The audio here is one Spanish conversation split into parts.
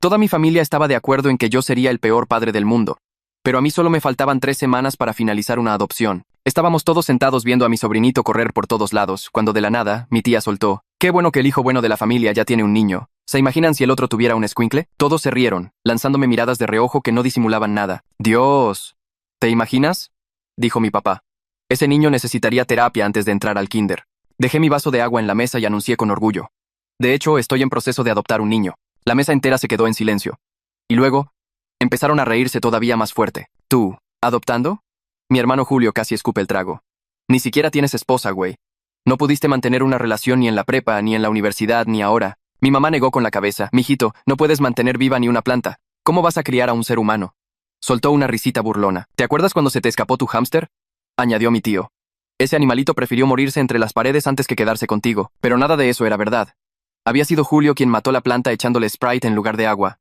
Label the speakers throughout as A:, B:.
A: Toda mi familia estaba de acuerdo en que yo sería el peor padre del mundo. Pero a mí solo me faltaban 3 semanas para finalizar una adopción. Estábamos todos sentados viendo a mi sobrinito correr por todos lados, cuando de la nada, mi tía soltó: «Qué bueno que el hijo bueno de la familia ya tiene un niño. ¿Se imaginan si el otro tuviera un escuincle?». Todos se rieron, lanzándome miradas de reojo que no disimulaban nada. «Dios, ¿te imaginas?», dijo mi papá. «Ese niño necesitaría terapia antes de entrar al kinder». Dejé mi vaso de agua en la mesa y anuncié con orgullo: «De hecho, estoy en proceso de adoptar un niño». La mesa entera se quedó en silencio. Y luego, empezaron a reírse todavía más fuerte. «¿Tú, adoptando?». Mi hermano Julio casi escupe el trago. «Ni siquiera tienes esposa, güey. No pudiste mantener una relación ni en la prepa, ni en la universidad, ni ahora». Mi mamá negó con la cabeza: «Mijito, no puedes mantener viva ni una planta. ¿Cómo vas a criar a un ser humano?». Soltó una risita burlona. «¿Te acuerdas cuando se te escapó tu hámster?», añadió mi tío. «Ese animalito prefirió morirse entre las paredes antes que quedarse contigo». Pero nada de eso era verdad. Había sido Julio quien mató la planta echándole Sprite en lugar de agua.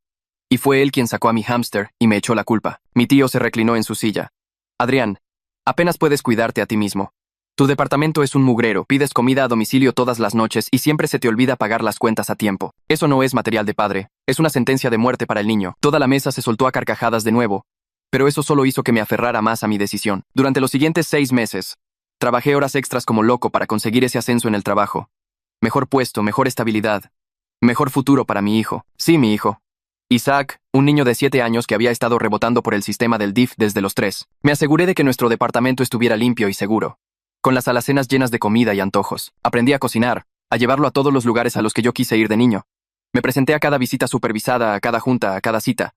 A: Y fue él quien sacó a mi hámster y me echó la culpa. Mi tío se reclinó en su silla. «Adrián, apenas puedes cuidarte a ti mismo. Tu departamento es un mugrero, pides comida a domicilio todas las noches y siempre se te olvida pagar las cuentas a tiempo. Eso no es material de padre, es una sentencia de muerte para el niño». Toda la mesa se soltó a carcajadas de nuevo, pero eso solo hizo que me aferrara más a mi decisión. Durante los siguientes 6 meses, trabajé horas extras como loco para conseguir ese ascenso en el trabajo. Mejor puesto, mejor estabilidad, mejor futuro para mi hijo. Sí, mi hijo. Isaac, un niño de 7 años que había estado rebotando por el sistema del DIF desde los 3. Me aseguré de que nuestro departamento estuviera limpio y seguro, con las alacenas llenas de comida y antojos. Aprendí a cocinar, a llevarlo a todos los lugares a los que yo quise ir de niño. Me presenté a cada visita supervisada, a cada junta, a cada cita.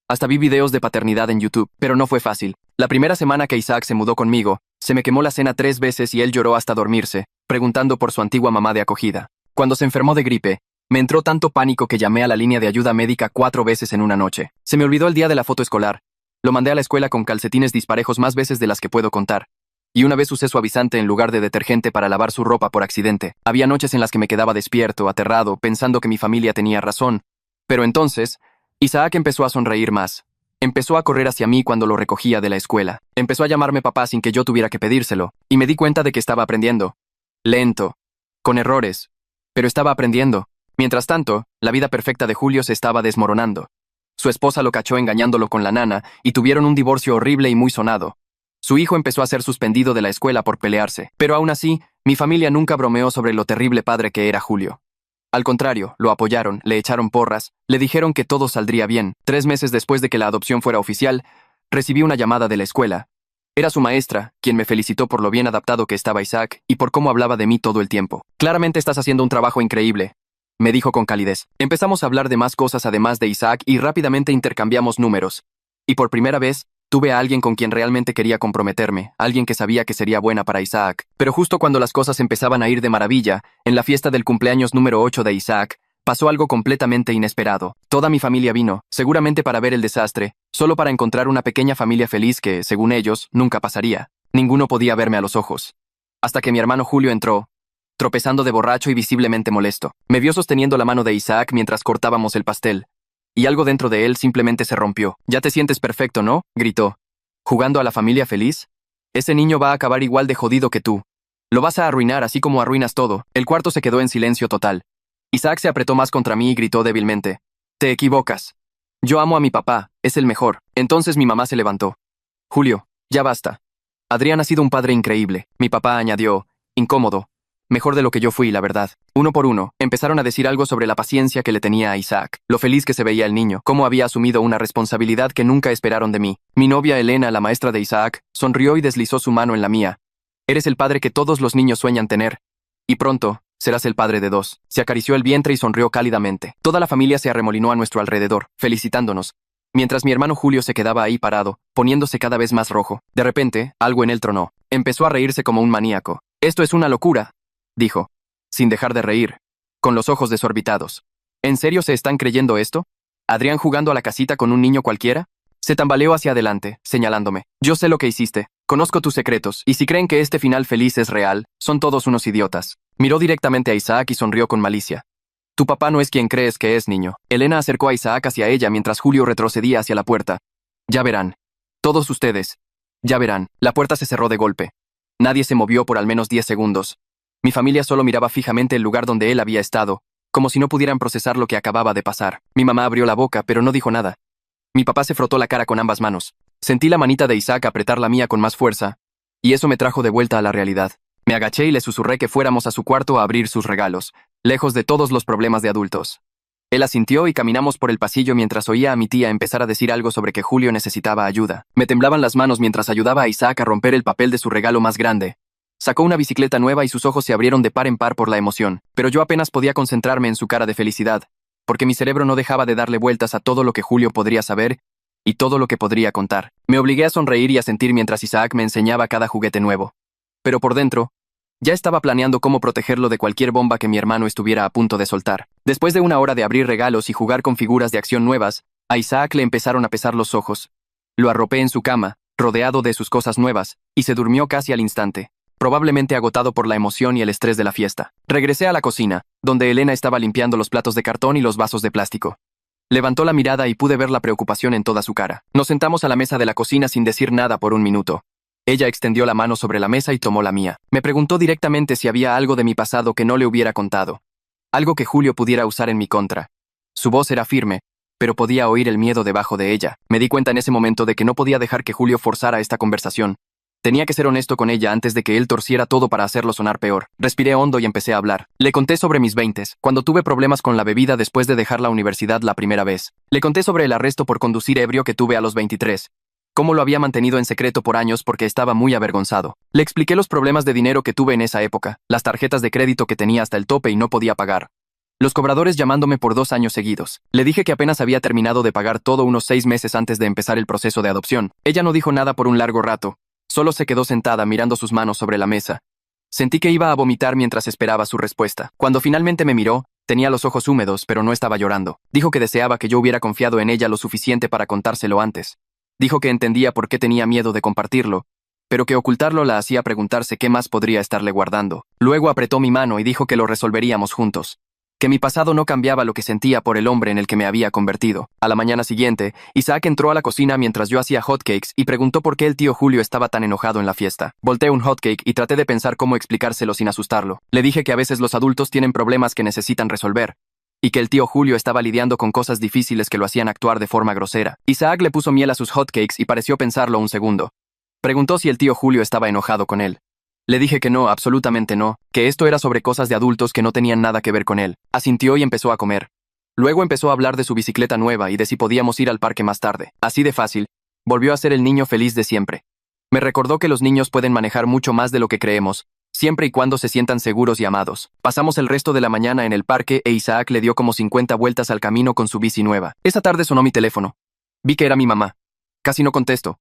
A: Hasta vi videos de paternidad en YouTube, pero no fue fácil. La primera semana que Isaac se mudó conmigo, se me quemó la cena 3 veces y él lloró hasta dormirse, preguntando por su antigua mamá de acogida. Cuando se enfermó de gripe, me entró tanto pánico que llamé a la línea de ayuda médica 4 veces en una noche. Se me olvidó el día de la foto escolar. Lo mandé a la escuela con calcetines disparejos más veces de las que puedo contar. Y una vez usé suavizante en lugar de detergente para lavar su ropa por accidente. Había noches en las que me quedaba despierto, aterrado, pensando que mi familia tenía razón. Pero entonces, Isaac empezó a sonreír más. Empezó a correr hacia mí cuando lo recogía de la escuela. Empezó a llamarme papá sin que yo tuviera que pedírselo. Y me di cuenta de que estaba aprendiendo. Lento. Con errores. Pero estaba aprendiendo. Mientras tanto, la vida perfecta de Julio se estaba desmoronando. Su esposa lo cachó engañándolo con la nana y tuvieron un divorcio horrible y muy sonado. Su hijo empezó a ser suspendido de la escuela por pelearse. Pero aún así, mi familia nunca bromeó sobre lo terrible padre que era Julio. Al contrario, lo apoyaron, le echaron porras, le dijeron que todo saldría bien. 3 meses después de que la adopción fuera oficial, recibí una llamada de la escuela. Era su maestra, quien me felicitó por lo bien adaptado que estaba Isaac y por cómo hablaba de mí todo el tiempo. «Claramente estás haciendo un trabajo increíble», me dijo con calidez. Empezamos a hablar de más cosas además de Isaac y rápidamente intercambiamos números. Y por primera vez, tuve a alguien con quien realmente quería comprometerme, alguien que sabía que sería buena para Isaac. Pero justo cuando las cosas empezaban a ir de maravilla, en la fiesta del cumpleaños número 8 de Isaac, pasó algo completamente inesperado. Toda mi familia vino, seguramente para ver el desastre, solo para encontrar una pequeña familia feliz que, según ellos, nunca pasaría. Ninguno podía verme a los ojos. Hasta que mi hermano Julio entró, tropezando de borracho y visiblemente molesto. Me vio sosteniendo la mano de Isaac mientras cortábamos el pastel. Y algo dentro de él simplemente se rompió. «Ya te sientes perfecto, ¿no?», gritó. «¿Jugando a la familia feliz? Ese niño va a acabar igual de jodido que tú. Lo vas a arruinar así como arruinas todo». El cuarto se quedó en silencio total. Isaac se apretó más contra mí y gritó débilmente: «Te equivocas. Yo amo a mi papá, es el mejor». Entonces mi mamá se levantó. «Julio, ya basta. Adrián ha sido un padre increíble», mi papá añadió, incómodo. «Mejor de lo que yo fui, la verdad». Uno por uno, empezaron a decir algo sobre la paciencia que le tenía a Isaac, lo feliz que se veía el niño, cómo había asumido una responsabilidad que nunca esperaron de mí. Mi novia Elena, la maestra de Isaac, sonrió y deslizó su mano en la mía. «Eres el padre que todos los niños sueñan tener. Y pronto, serás el padre de 2. Se acarició el vientre y sonrió cálidamente. Toda la familia se arremolinó a nuestro alrededor, felicitándonos, mientras mi hermano Julio se quedaba ahí parado, poniéndose cada vez más rojo. De repente, algo en él tronó. Empezó a reírse como un maníaco. «Esto es una locura», dijo, sin dejar de reír, con los ojos desorbitados. «¿En serio se están creyendo esto? ¿Adrián jugando a la casita con un niño cualquiera?». Se tambaleó hacia adelante, señalándome. «Yo sé lo que hiciste. Conozco tus secretos, y si creen que este final feliz es real, son todos unos idiotas». Miró directamente a Isaac y sonrió con malicia. «Tu papá no es quien crees que es, niño». Elena acercó a Isaac hacia ella mientras Julio retrocedía hacia la puerta. «Ya verán. Todos ustedes. Ya verán». La puerta se cerró de golpe. Nadie se movió por al menos 10 segundos. Mi familia solo miraba fijamente el lugar donde él había estado, como si no pudieran procesar lo que acababa de pasar. Mi mamá abrió la boca, pero no dijo nada. Mi papá se frotó la cara con ambas manos. Sentí la manita de Isaac apretar la mía con más fuerza, y eso me trajo de vuelta a la realidad. Me agaché y le susurré que fuéramos a su cuarto a abrir sus regalos, lejos de todos los problemas de adultos. Él asintió y caminamos por el pasillo mientras oía a mi tía empezar a decir algo sobre que Julio necesitaba ayuda. Me temblaban las manos mientras ayudaba a Isaac a romper el papel de su regalo más grande. Sacó una bicicleta nueva y sus ojos se abrieron de par en par por la emoción, pero yo apenas podía concentrarme en su cara de felicidad, porque mi cerebro no dejaba de darle vueltas a todo lo que Julio podría saber y todo lo que podría contar. Me obligué a sonreír y a sentir mientras Isaac me enseñaba cada juguete nuevo. Pero por dentro, ya estaba planeando cómo protegerlo de cualquier bomba que mi hermano estuviera a punto de soltar. Después de una hora de abrir regalos y jugar con figuras de acción nuevas, a Isaac le empezaron a pesar los ojos. Lo arropé en su cama, rodeado de sus cosas nuevas, y se durmió casi al instante, probablemente agotado por la emoción y el estrés de la fiesta. Regresé a la cocina, donde Elena estaba limpiando los platos de cartón y los vasos de plástico. Levantó la mirada y pude ver la preocupación en toda su cara. Nos sentamos a la mesa de la cocina sin decir nada por un minuto. Ella extendió la mano sobre la mesa y tomó la mía. Me preguntó directamente si había algo de mi pasado que no le hubiera contado. Algo que Julio pudiera usar en mi contra. Su voz era firme, pero podía oír el miedo debajo de ella. Me di cuenta en ese momento de que no podía dejar que Julio forzara esta conversación. Tenía que ser honesto con ella antes de que él torciera todo para hacerlo sonar peor. Respiré hondo y empecé a hablar. Le conté sobre mis 20s, cuando tuve problemas con la bebida después de dejar la universidad la primera vez. Le conté sobre el arresto por conducir ebrio que tuve a los 23. Cómo lo había mantenido en secreto por años porque estaba muy avergonzado. Le expliqué los problemas de dinero que tuve en esa época, las tarjetas de crédito que tenía hasta el tope y no podía pagar. Los cobradores llamándome por 2 años seguidos. Le dije que apenas había terminado de pagar todo unos 6 meses antes de empezar el proceso de adopción. Ella no dijo nada por un largo rato. Solo se quedó sentada mirando sus manos sobre la mesa. Sentí que iba a vomitar mientras esperaba su respuesta. Cuando finalmente me miró, tenía los ojos húmedos, pero no estaba llorando. Dijo que deseaba que yo hubiera confiado en ella lo suficiente para contárselo antes. Dijo que entendía por qué tenía miedo de compartirlo, pero que ocultarlo la hacía preguntarse qué más podría estarle guardando. Luego apretó mi mano y dijo que lo resolveríamos juntos. Que mi pasado no cambiaba lo que sentía por el hombre en el que me había convertido. A la mañana siguiente, Isaac entró a la cocina mientras yo hacía hotcakes y preguntó por qué el tío Julio estaba tan enojado en la fiesta. Volteé un hotcake y traté de pensar cómo explicárselo sin asustarlo. Le dije que a veces los adultos tienen problemas que necesitan resolver, y que el tío Julio estaba lidiando con cosas difíciles que lo hacían actuar de forma grosera. Isaac le puso miel a sus hotcakes y pareció pensarlo un segundo. Preguntó si el tío Julio estaba enojado con él. Le dije que no, absolutamente no, que esto era sobre cosas de adultos que no tenían nada que ver con él. Asintió y empezó a comer. Luego empezó a hablar de su bicicleta nueva y de si podíamos ir al parque más tarde. Así de fácil. Volvió a ser el niño feliz de siempre. Me recordó que los niños pueden manejar mucho más de lo que creemos, siempre y cuando se sientan seguros y amados. Pasamos el resto de la mañana en el parque e Isaac le dio como 50 vueltas al camino con su bici nueva. Esa tarde sonó mi teléfono. Vi que era mi mamá. Casi no contesto,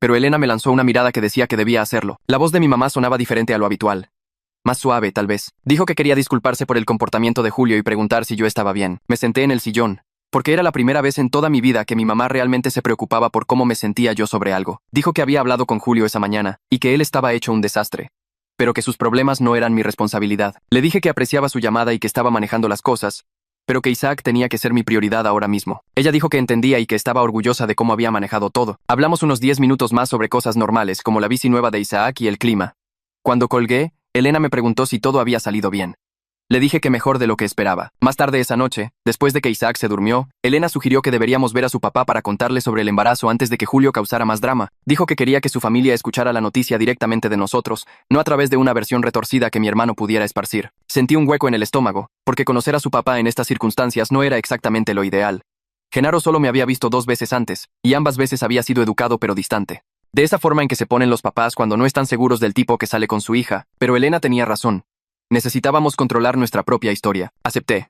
A: pero Elena me lanzó una mirada que decía que debía hacerlo. La voz de mi mamá sonaba diferente a lo habitual. Más suave, tal vez. Dijo que quería disculparse por el comportamiento de Julio y preguntar si yo estaba bien. Me senté en el sillón, porque era la primera vez en toda mi vida que mi mamá realmente se preocupaba por cómo me sentía yo sobre algo. Dijo que había hablado con Julio esa mañana, y que él estaba hecho un desastre, pero que sus problemas no eran mi responsabilidad. Le dije que apreciaba su llamada y que estaba manejando las cosas, pero que Isaac tenía que ser mi prioridad ahora mismo. Ella dijo que entendía y que estaba orgullosa de cómo había manejado todo. Hablamos unos 10 minutos más sobre cosas normales, como la bici nueva de Isaac y el clima. Cuando colgué, Elena me preguntó si todo había salido bien. Le dije que mejor de lo que esperaba. Más tarde esa noche, después de que Isaac se durmió, Elena sugirió que deberíamos ver a su papá para contarle sobre el embarazo antes de que Julio causara más drama. Dijo que quería que su familia escuchara la noticia directamente de nosotros, no a través de una versión retorcida que mi hermano pudiera esparcir. Sentí un hueco en el estómago, porque conocer a su papá en estas circunstancias no era exactamente lo ideal. Genaro solo me había visto 2 veces antes, y ambas veces había sido educado pero distante. De esa forma en que se ponen los papás cuando no están seguros del tipo que sale con su hija, pero Elena tenía razón. Necesitábamos controlar nuestra propia historia. Acepté.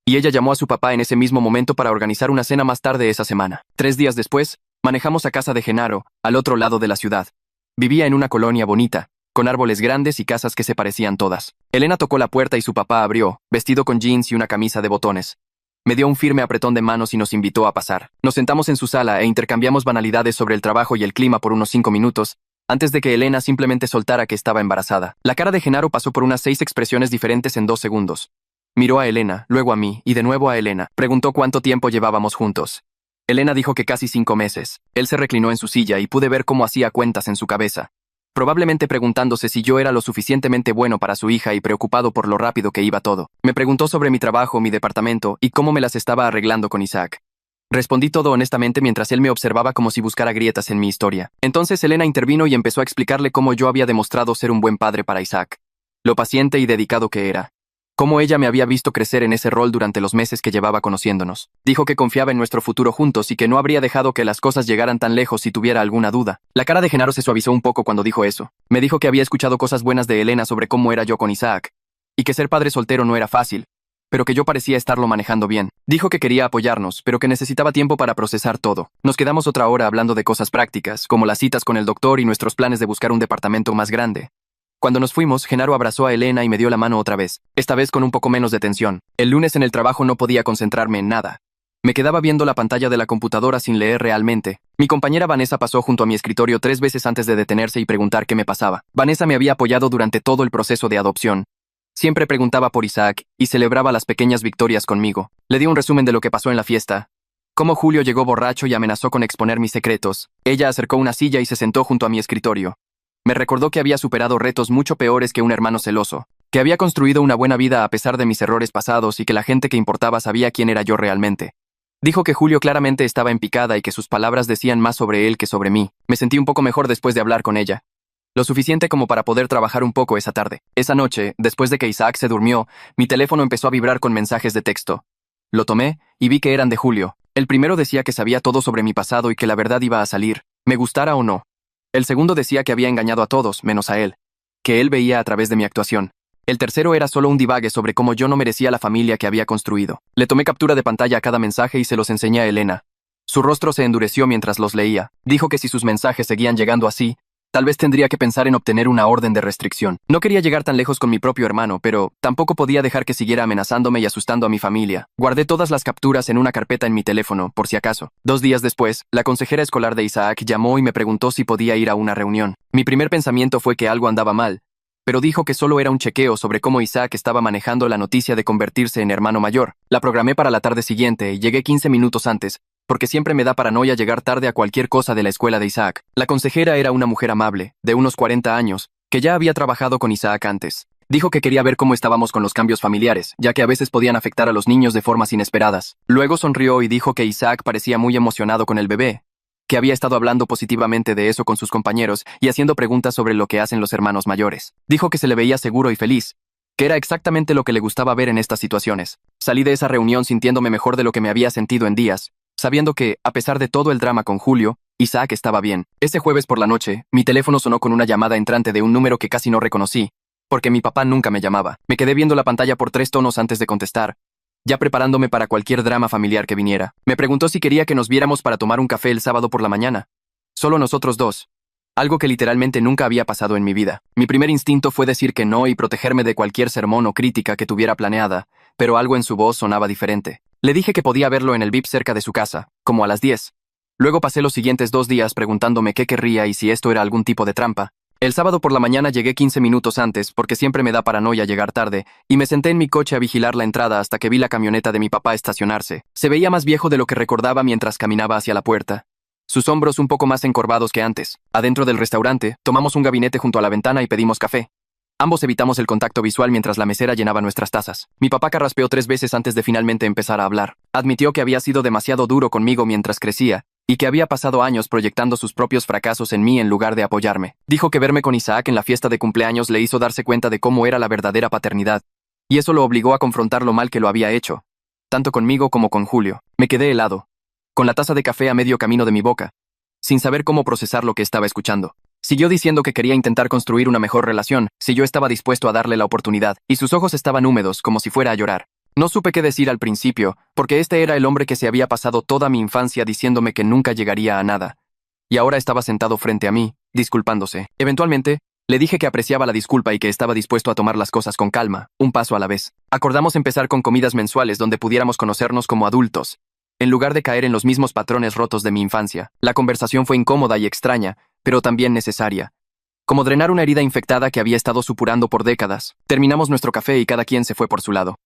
A: Y ella llamó a su papá en ese mismo momento para organizar una cena más tarde esa semana. 3 días después, manejamos a casa de Genaro, al otro lado de la ciudad. Vivía en una colonia bonita, con árboles grandes y casas que se parecían todas. Elena tocó la puerta y su papá abrió, vestido con jeans y una camisa de botones. Me dio un firme apretón de manos y nos invitó a pasar. Nos sentamos en su sala e intercambiamos banalidades sobre el trabajo y el clima por unos 5 minutos, antes de que Elena simplemente soltara que estaba embarazada. La cara de Genaro pasó por unas 6 expresiones diferentes en 2 segundos. Miró a Elena, luego a mí, y de nuevo a Elena. Preguntó cuánto tiempo llevábamos juntos. Elena dijo que casi 5 meses. Él se reclinó en su silla y pude ver cómo hacía cuentas en su cabeza. probablemente preguntándose si yo era lo suficientemente bueno para su hija y preocupado por lo rápido que iba todo. Me preguntó sobre mi trabajo, mi departamento y cómo me las estaba arreglando con Isaac. Respondí todo honestamente mientras él me observaba como si buscara grietas en mi historia. Entonces Elena intervino y empezó a explicarle cómo yo había demostrado ser un buen padre para Isaac, lo paciente y dedicado que era. Cómo ella me había visto crecer en ese rol durante los meses que llevaba conociéndonos. Dijo que confiaba en nuestro futuro juntos y que no habría dejado que las cosas llegaran tan lejos si tuviera alguna duda. La cara de Genaro se suavizó un poco cuando dijo eso. Me dijo que había escuchado cosas buenas de Elena sobre cómo era yo con Isaac, y que ser padre soltero no era fácil, pero que yo parecía estarlo manejando bien. Dijo que quería apoyarnos, pero que necesitaba tiempo para procesar todo. Nos quedamos otra hora hablando de cosas prácticas, como las citas con el doctor y nuestros planes de buscar un departamento más grande. Cuando nos fuimos, Genaro abrazó a Elena y me dio la mano otra vez, esta vez con un poco menos de tensión. El lunes en el trabajo no podía concentrarme en nada. Me quedaba viendo la pantalla de la computadora sin leer realmente. Mi compañera Vanessa pasó junto a mi escritorio 3 veces antes de detenerse y preguntar qué me pasaba. Vanessa me había apoyado durante todo el proceso de adopción. Siempre preguntaba por Isaac y celebraba las pequeñas victorias conmigo. Le di un resumen de lo que pasó en la fiesta. Cómo Julio llegó borracho y amenazó con exponer mis secretos. Ella acercó una silla y se sentó junto a mi escritorio. Me recordó que había superado retos mucho peores que un hermano celoso, que había construido una buena vida a pesar de mis errores pasados y que la gente que importaba sabía quién era yo realmente. Dijo que Julio claramente estaba en picada y que sus palabras decían más sobre él que sobre mí. Me sentí un poco mejor después de hablar con ella. Lo suficiente como para poder trabajar un poco esa tarde. Esa noche, después de que Isaac se durmió, mi teléfono empezó a vibrar con mensajes de texto. Lo tomé y vi que eran de Julio. El primero decía que sabía todo sobre mi pasado y que la verdad iba a salir, me gustara o no. El segundo decía que había engañado a todos, menos a él, que él veía a través de mi actuación. El tercero era solo un divague sobre cómo yo no merecía la familia que había construido. Le tomé captura de pantalla a cada mensaje y se los enseñé a Elena. Su rostro se endureció mientras los leía. Dijo que si sus mensajes seguían llegando así, tal vez tendría que pensar en obtener una orden de restricción. No quería llegar tan lejos con mi propio hermano, pero tampoco podía dejar que siguiera amenazándome y asustando a mi familia. Guardé todas las capturas en una carpeta en mi teléfono, por si acaso. 2 días después, la consejera escolar de Isaac llamó y me preguntó si podía ir a una reunión. Mi primer pensamiento fue que algo andaba mal, pero dijo que solo era un chequeo sobre cómo Isaac estaba manejando la noticia de convertirse en hermano mayor. La programé para la tarde siguiente y llegué 15 minutos antes, porque siempre me da paranoia llegar tarde a cualquier cosa de la escuela de Isaac. La consejera era una mujer amable, de unos 40 años, que ya había trabajado con Isaac antes. Dijo que quería ver cómo estábamos con los cambios familiares, ya que a veces podían afectar a los niños de formas inesperadas. Luego sonrió y dijo que Isaac parecía muy emocionado con el bebé, que había estado hablando positivamente de eso con sus compañeros y haciendo preguntas sobre lo que hacen los hermanos mayores. Dijo que se le veía seguro y feliz, que era exactamente lo que le gustaba ver en estas situaciones. Salí de esa reunión sintiéndome mejor de lo que me había sentido en días, sabiendo que, a pesar de todo el drama con Julio, Isaac estaba bien. Ese jueves por la noche, mi teléfono sonó con una llamada entrante de un número que casi no reconocí, porque mi papá nunca me llamaba. Me quedé viendo la pantalla por 3 tonos antes de contestar, ya preparándome para cualquier drama familiar que viniera. Me preguntó si quería que nos viéramos para tomar un café el sábado por la mañana. Solo nosotros dos. Algo que literalmente nunca había pasado en mi vida. Mi primer instinto fue decir que no y protegerme de cualquier sermón o crítica que tuviera planeada, pero algo en su voz sonaba diferente. Le dije que podía verlo en el VIP cerca de su casa, como a las 10. Luego pasé los siguientes 2 días preguntándome qué querría y si esto era algún tipo de trampa. El sábado por la mañana llegué 15 minutos antes porque siempre me da paranoia llegar tarde, y me senté en mi coche a vigilar la entrada hasta que vi la camioneta de mi papá estacionarse. Se veía más viejo de lo que recordaba mientras caminaba hacia la puerta. Sus hombros un poco más encorvados que antes. Adentro del restaurante, tomamos un gabinete junto a la ventana y pedimos café. Ambos evitamos el contacto visual mientras la mesera llenaba nuestras tazas. Mi papá carraspeó 3 veces antes de finalmente empezar a hablar. Admitió que había sido demasiado duro conmigo mientras crecía, y que había pasado años proyectando sus propios fracasos en mí en lugar de apoyarme. Dijo que verme con Isaac en la fiesta de cumpleaños le hizo darse cuenta de cómo era la verdadera paternidad, y eso lo obligó a confrontar lo mal que lo había hecho, tanto conmigo como con Julio. Me quedé helado, con la taza de café a medio camino de mi boca, sin saber cómo procesar lo que estaba escuchando. Siguió diciendo que quería intentar construir una mejor relación, si yo estaba dispuesto a darle la oportunidad, y sus ojos estaban húmedos, como si fuera a llorar. No supe qué decir al principio, porque este era el hombre que se había pasado toda mi infancia diciéndome que nunca llegaría a nada. Y ahora estaba sentado frente a mí, disculpándose. Eventualmente, le dije que apreciaba la disculpa y que estaba dispuesto a tomar las cosas con calma, un paso a la vez. Acordamos empezar con comidas mensuales donde pudiéramos conocernos como adultos, en lugar de caer en los mismos patrones rotos de mi infancia. La conversación fue incómoda y extraña, pero también necesaria. Como drenar una herida infectada que había estado supurando por décadas. Terminamos nuestro café y cada quien se fue por su lado.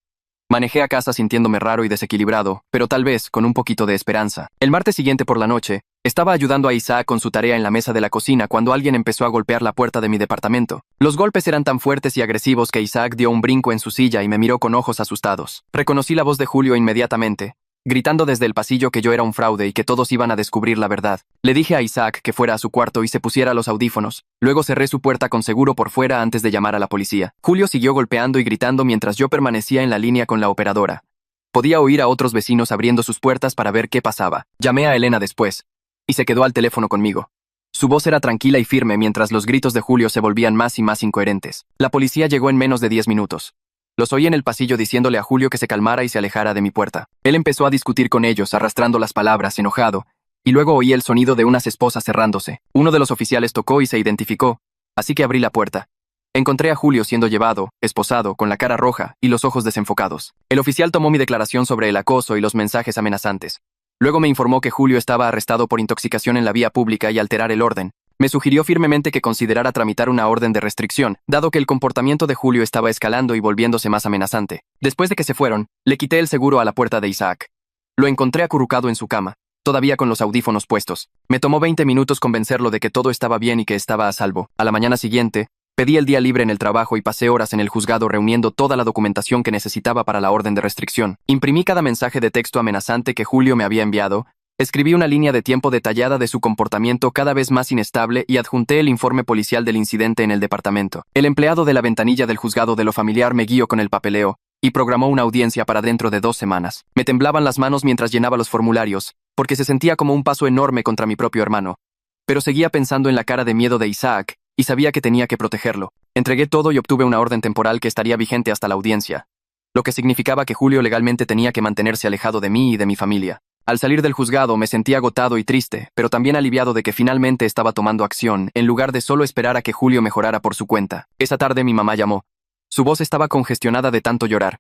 A: Manejé a casa sintiéndome raro y desequilibrado, pero tal vez con un poquito de esperanza. El martes siguiente por la noche, Estaba ayudando a Isaac con su tarea en la mesa de la cocina cuando alguien empezó a golpear la puerta de mi departamento. Los golpes eran tan fuertes y agresivos que Isaac dio un brinco en su silla y me miró con ojos asustados. Reconocí la voz de Julio inmediatamente, gritando desde el pasillo que yo era un fraude y que todos iban a descubrir la verdad. Le dije a Isaac que fuera a su cuarto y se pusiera los audífonos. Luego cerré su puerta con seguro por fuera antes de llamar a la policía. Julio siguió golpeando y gritando mientras yo permanecía en la línea con la operadora. Podía oír a otros vecinos abriendo sus puertas para ver qué pasaba. Llamé a Elena después, y se quedó al teléfono conmigo. Su voz era tranquila y firme mientras los gritos de Julio se volvían más y más incoherentes. La policía llegó en menos de 10 minutos. Los oí en el pasillo diciéndole a Julio que se calmara y se alejara de mi puerta. Él empezó a discutir con ellos, arrastrando las palabras, enojado, y luego oí el sonido de unas esposas cerrándose. Uno de los oficiales tocó y se identificó, así que abrí la puerta. Encontré a Julio siendo llevado, esposado, con la cara roja y los ojos desenfocados. El oficial tomó mi declaración sobre el acoso y los mensajes amenazantes. Luego me informó que Julio estaba arrestado por intoxicación en la vía pública y alterar el orden. Me sugirió firmemente que considerara tramitar una orden de restricción, dado que el comportamiento de Julio estaba escalando y volviéndose más amenazante. Después de que se fueron, le quité el seguro a la puerta de Isaac. Lo encontré acurrucado en su cama, todavía con los audífonos puestos. Me tomó 20 minutos convencerlo de que todo estaba bien y que estaba a salvo. A la mañana siguiente, pedí el día libre en el trabajo y pasé horas en el juzgado reuniendo toda la documentación que necesitaba para la orden de restricción. Imprimí cada mensaje de texto amenazante que Julio me había enviado, escribí una línea de tiempo detallada de su comportamiento cada vez más inestable y adjunté el informe policial del incidente en el departamento. El empleado de la ventanilla del juzgado de lo familiar me guió con el papeleo y programó una audiencia para dentro de 2 semanas. Me temblaban las manos mientras llenaba los formularios, porque se sentía como un paso enorme contra mi propio hermano. Pero seguía pensando en la cara de miedo de Isaac, y sabía que tenía que protegerlo. Entregué todo y obtuve una orden temporal que estaría vigente hasta la audiencia, lo que significaba que Julio legalmente tenía que mantenerse alejado de mí y de mi familia. Al salir del juzgado me sentí agotado y triste, pero también aliviado de que finalmente estaba tomando acción, en lugar de solo esperar a que Julio mejorara por su cuenta. Esa tarde mi mamá llamó. Su voz estaba congestionada de tanto llorar.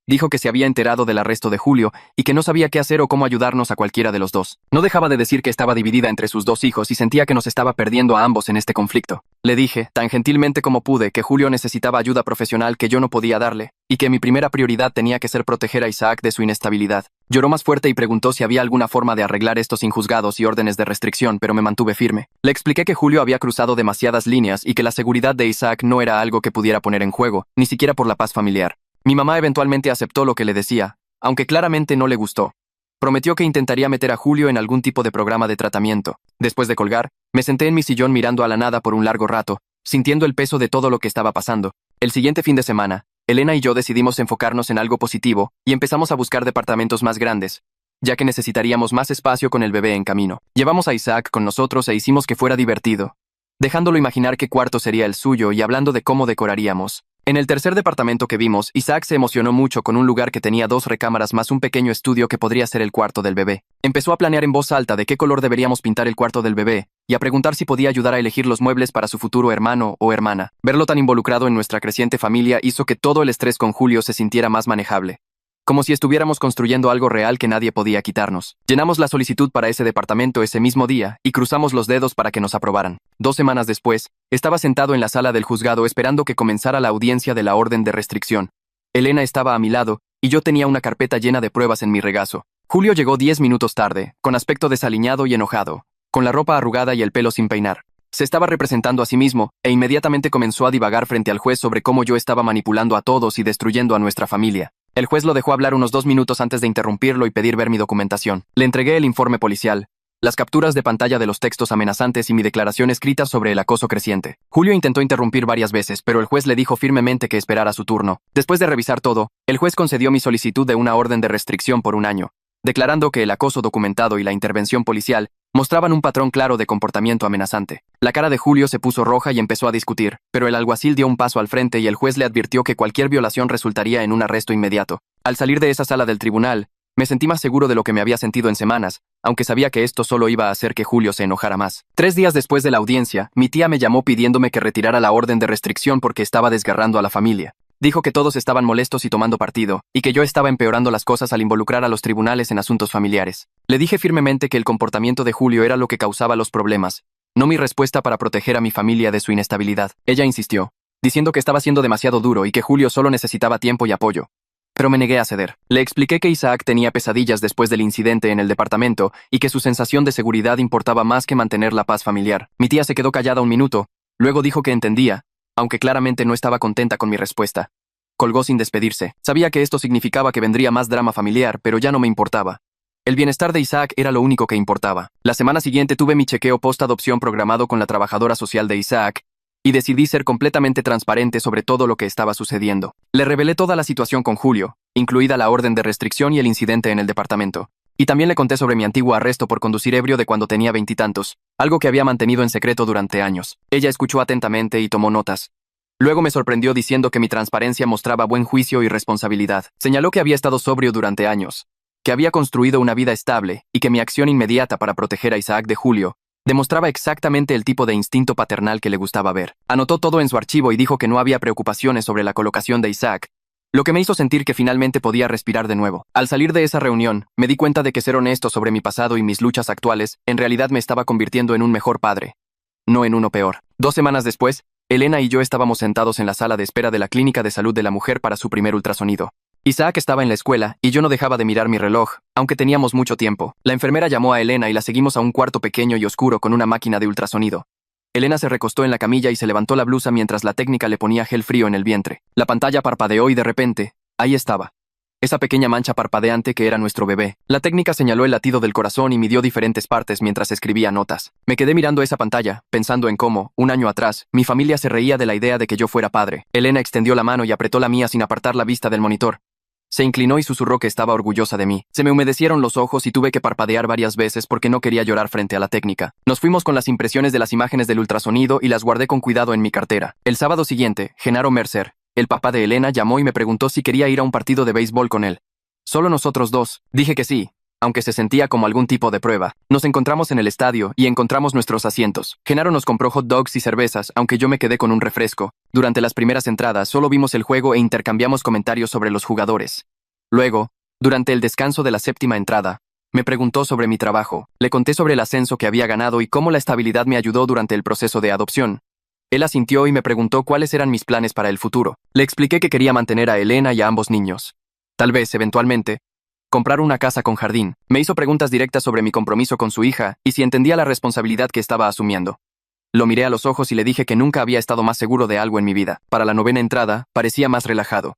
A: Dijo que se había enterado del arresto de Julio y que no sabía qué hacer o cómo ayudarnos a cualquiera de los dos. No dejaba de decir que estaba dividida entre sus 2 hijos y sentía que nos estaba perdiendo a ambos en este conflicto. Le dije, tan gentilmente como pude, que Julio necesitaba ayuda profesional que yo no podía darle, y que mi primera prioridad tenía que ser proteger a Isaac de su inestabilidad. Lloró más fuerte y preguntó si había alguna forma de arreglar estos injuzgados y órdenes de restricción, pero me mantuve firme. Le expliqué que Julio había cruzado demasiadas líneas y que la seguridad de Isaac no era algo que pudiera poner en juego, ni siquiera por la paz familiar. Mi mamá eventualmente aceptó lo que le decía, aunque claramente no le gustó. Prometió que intentaría meter a Julio en algún tipo de programa de tratamiento. Después de colgar, me senté en mi sillón mirando a la nada por un largo rato, sintiendo el peso de todo lo que estaba pasando. El siguiente fin de semana, Elena y yo decidimos enfocarnos en algo positivo y empezamos a buscar departamentos más grandes, ya que necesitaríamos más espacio con el bebé en camino. Llevamos a Isaac con nosotros e hicimos que fuera divertido, dejándolo imaginar qué cuarto sería el suyo y hablando de cómo decoraríamos. En el tercer departamento que vimos, Isaac se emocionó mucho con un lugar que tenía 2 recámaras más un pequeño estudio que podría ser el cuarto del bebé. Empezó a planear en voz alta de qué color deberíamos pintar el cuarto del bebé, y a preguntar si podía ayudar a elegir los muebles para su futuro hermano o hermana. Verlo tan involucrado en nuestra creciente familia hizo que todo el estrés con Julio se sintiera más manejable, como si estuviéramos construyendo algo real que nadie podía quitarnos. Llenamos la solicitud para ese departamento ese mismo día y cruzamos los dedos para que nos aprobaran. 2 semanas después, estaba sentado en la sala del juzgado esperando que comenzara la audiencia de la orden de restricción. Elena estaba a mi lado y yo tenía una carpeta llena de pruebas en mi regazo. Julio llegó 10 minutos tarde, con aspecto desaliñado y enojado, con la ropa arrugada y el pelo sin peinar. Se estaba representando a sí mismo e inmediatamente comenzó a divagar frente al juez sobre cómo yo estaba manipulando a todos y destruyendo a nuestra familia. El juez lo dejó hablar unos 2 minutos antes de interrumpirlo y pedir ver mi documentación. Le entregué el informe policial, las capturas de pantalla de los textos amenazantes y mi declaración escrita sobre el acoso creciente. Julio intentó interrumpir varias veces, pero el juez le dijo firmemente que esperara su turno. Después de revisar todo, el juez concedió mi solicitud de una orden de restricción por 1 año, declarando que el acoso documentado y la intervención policial mostraban un patrón claro de comportamiento amenazante. La cara de Julio se puso roja y empezó a discutir, pero el alguacil dio un paso al frente y el juez le advirtió que cualquier violación resultaría en un arresto inmediato. Al salir de esa sala del tribunal, me sentí más seguro de lo que me había sentido en semanas, aunque sabía que esto solo iba a hacer que Julio se enojara más. 3 días después de la audiencia, mi tía me llamó pidiéndome que retirara la orden de restricción porque estaba desgarrando a la familia. Dijo que todos estaban molestos y tomando partido, y que yo estaba empeorando las cosas al involucrar a los tribunales en asuntos familiares. Le dije firmemente que el comportamiento de Julio era lo que causaba los problemas, no mi respuesta para proteger a mi familia de su inestabilidad. Ella insistió, diciendo que estaba siendo demasiado duro y que Julio solo necesitaba tiempo y apoyo. pero me negué a ceder. Le expliqué que Isaac tenía pesadillas después del incidente en el departamento y que su sensación de seguridad importaba más que mantener la paz familiar. Mi tía se quedó callada un minuto, luego dijo que entendía, aunque claramente no estaba contenta con mi respuesta. Colgó sin despedirse. Sabía que esto significaba que vendría más drama familiar, pero ya no me importaba. El bienestar de Isaac era lo único que importaba. La semana siguiente tuve mi chequeo post-adopción programado con la trabajadora social de Isaac y decidí ser completamente transparente sobre todo lo que estaba sucediendo. Le revelé toda la situación con Julio, incluida la orden de restricción y el incidente en el departamento. Y también le conté sobre mi antiguo arresto por conducir ebrio de cuando tenía 20 y tantos, algo que había mantenido en secreto durante años. Ella escuchó atentamente y tomó notas. Luego me sorprendió diciendo que mi transparencia mostraba buen juicio y responsabilidad. Señaló que había estado sobrio durante años, que había construido una vida estable y que mi acción inmediata para proteger a Isaac de Julio demostraba exactamente el tipo de instinto paternal que le gustaba ver. Anotó todo en su archivo y dijo que no había preocupaciones sobre la colocación de Isaac, lo que me hizo sentir que finalmente podía respirar de nuevo. Al salir de esa reunión, me di cuenta de que ser honesto sobre mi pasado y mis luchas actuales en realidad me estaba convirtiendo en un mejor padre, no en uno peor. 2 semanas después, Elena y yo estábamos sentados en la sala de espera de la Clínica de Salud de la Mujer para su primer ultrasonido. Isaac estaba en la escuela y yo no dejaba de mirar mi reloj, aunque teníamos mucho tiempo. La enfermera llamó a Elena y la seguimos a un cuarto pequeño y oscuro con una máquina de ultrasonido. Elena se recostó en la camilla y se levantó la blusa mientras la técnica le ponía gel frío en el vientre. La pantalla parpadeó y de repente, ahí estaba. Esa pequeña mancha parpadeante que era nuestro bebé. La técnica señaló el latido del corazón y midió diferentes partes mientras escribía notas. Me quedé mirando esa pantalla, pensando en cómo, un año atrás, mi familia se reía de la idea de que yo fuera padre. Elena extendió la mano y apretó la mía sin apartar la vista del monitor. Se inclinó y susurró que estaba orgullosa de mí. Se me humedecieron los ojos y tuve que parpadear varias veces porque no quería llorar frente a la técnica. Nos fuimos con las impresiones de las imágenes del ultrasonido y las guardé con cuidado en mi cartera. El sábado siguiente, Genaro Mercer, el papá de Elena, llamó y me preguntó si quería ir a un partido de béisbol con él. Solo nosotros dos. Dije que sí, aunque se sentía como algún tipo de prueba. Nos encontramos en el estadio y encontramos nuestros asientos. Genaro nos compró hot dogs y cervezas, aunque yo me quedé con un refresco. Durante las primeras entradas solo vimos el juego e intercambiamos comentarios sobre los jugadores. Luego, durante el descanso de la 7ª entrada, me preguntó sobre mi trabajo. Le conté sobre el ascenso que había ganado y cómo la estabilidad me ayudó durante el proceso de adopción. Él asintió y me preguntó cuáles eran mis planes para el futuro. Le expliqué que quería mantener a Elena y a ambos niños. Tal vez, eventualmente, comprar una casa con jardín. Me hizo preguntas directas sobre mi compromiso con su hija y si entendía la responsabilidad que estaba asumiendo. Lo miré a los ojos y le dije que nunca había estado más seguro de algo en mi vida. Para la 9ª entrada, parecía más relajado.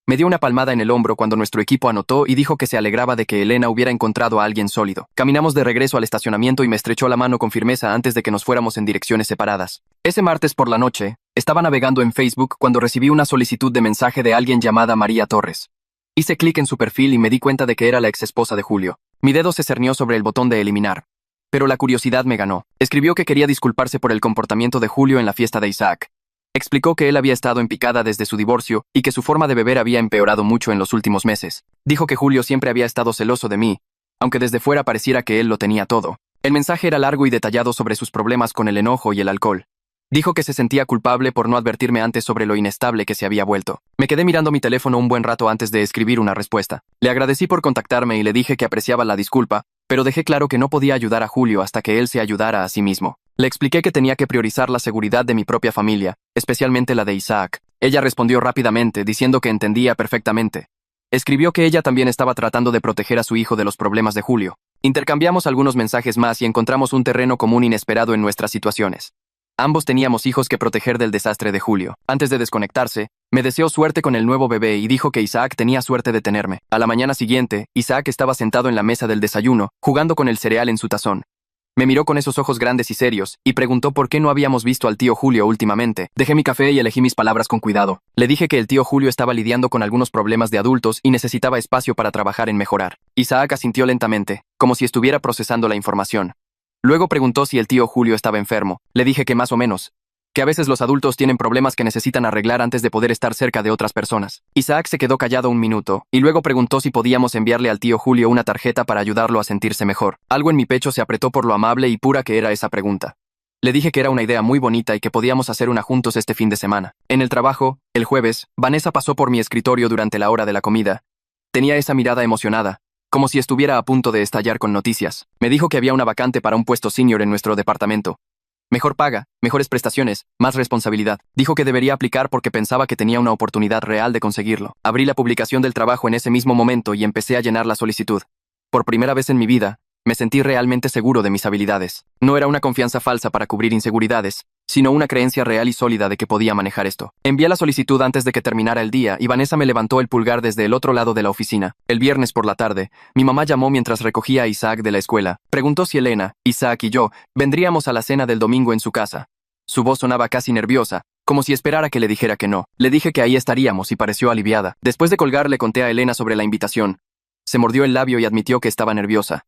A: Me dio una palmada en el hombro cuando nuestro equipo anotó y dijo que se alegraba de que Elena hubiera encontrado a alguien sólido. Caminamos de regreso al estacionamiento y me estrechó la mano con firmeza antes de que nos fuéramos en direcciones separadas. Ese martes por la noche, estaba navegando en Facebook cuando recibí una solicitud de mensaje de alguien llamada María Torres. Hice clic en su perfil y me di cuenta de que era la exesposa de Julio. Mi dedo se cernió sobre el botón de eliminar. Pero la curiosidad me ganó. Escribió que quería disculparse por el comportamiento de Julio en la fiesta de Isaac. Explicó que él había estado en picada desde su divorcio y que su forma de beber había empeorado mucho en los últimos meses. Dijo que Julio siempre había estado celoso de mí, aunque desde fuera pareciera que él lo tenía todo. El mensaje era largo y detallado sobre sus problemas con el enojo y el alcohol. Dijo que se sentía culpable por no advertirme antes sobre lo inestable que se había vuelto. Me quedé mirando mi teléfono un buen rato antes de escribir una respuesta. Le agradecí por contactarme y le dije que apreciaba la disculpa, pero dejé claro que no podía ayudar a Julio hasta que él se ayudara a sí mismo. Le expliqué que tenía que priorizar la seguridad de mi propia familia, especialmente la de Isaac. Ella respondió rápidamente, diciendo que entendía perfectamente. Escribió que ella también estaba tratando de proteger a su hijo de los problemas de Julio. Intercambiamos algunos mensajes más y encontramos un terreno común inesperado en nuestras situaciones. Ambos teníamos hijos que proteger del desastre de Julio. Antes de desconectarse, me deseó suerte con el nuevo bebé y dijo que Isaac tenía suerte de tenerme. A la mañana siguiente, Isaac estaba sentado en la mesa del desayuno, jugando con el cereal en su tazón. Me miró con esos ojos grandes y serios, y preguntó por qué no habíamos visto al tío Julio últimamente. Dejé mi café y elegí mis palabras con cuidado. Le dije que el tío Julio estaba lidiando con algunos problemas de adultos y necesitaba espacio para trabajar en mejorar. Isaac asintió lentamente, como si estuviera procesando la información. Luego preguntó si el tío Julio estaba enfermo. Le dije que más o menos. Que a veces los adultos tienen problemas que necesitan arreglar antes de poder estar cerca de otras personas. Isaac se quedó callado un minuto, y luego preguntó si podíamos enviarle al tío Julio una tarjeta para ayudarlo a sentirse mejor. Algo en mi pecho se apretó por lo amable y pura que era esa pregunta. Le dije que era una idea muy bonita y que podíamos hacer una juntos este fin de semana. En el trabajo, el jueves, Vanessa pasó por mi escritorio durante la hora de la comida. Tenía esa mirada emocionada, como si estuviera a punto de estallar con noticias. Me dijo que había una vacante para un puesto senior en nuestro departamento. Mejor paga, mejores prestaciones, más responsabilidad. Dijo que debería aplicar porque pensaba que tenía una oportunidad real de conseguirlo. Abrí la publicación del trabajo en ese mismo momento y empecé a llenar la solicitud. Por primera vez en mi vida, me sentí realmente seguro de mis habilidades. No era una confianza falsa para cubrir inseguridades, sino una creencia real y sólida de que podía manejar esto. Envié la solicitud antes de que terminara el día y Vanessa me levantó el pulgar desde el otro lado de la oficina. El viernes por la tarde, mi mamá llamó mientras recogía a Isaac de la escuela. Preguntó si Elena, Isaac y yo vendríamos a la cena del domingo en su casa. Su voz sonaba casi nerviosa, como si esperara que le dijera que no. Le dije que ahí estaríamos y pareció aliviada. Después de colgar le conté a Elena sobre la invitación. Se mordió el labio y admitió que estaba nerviosa.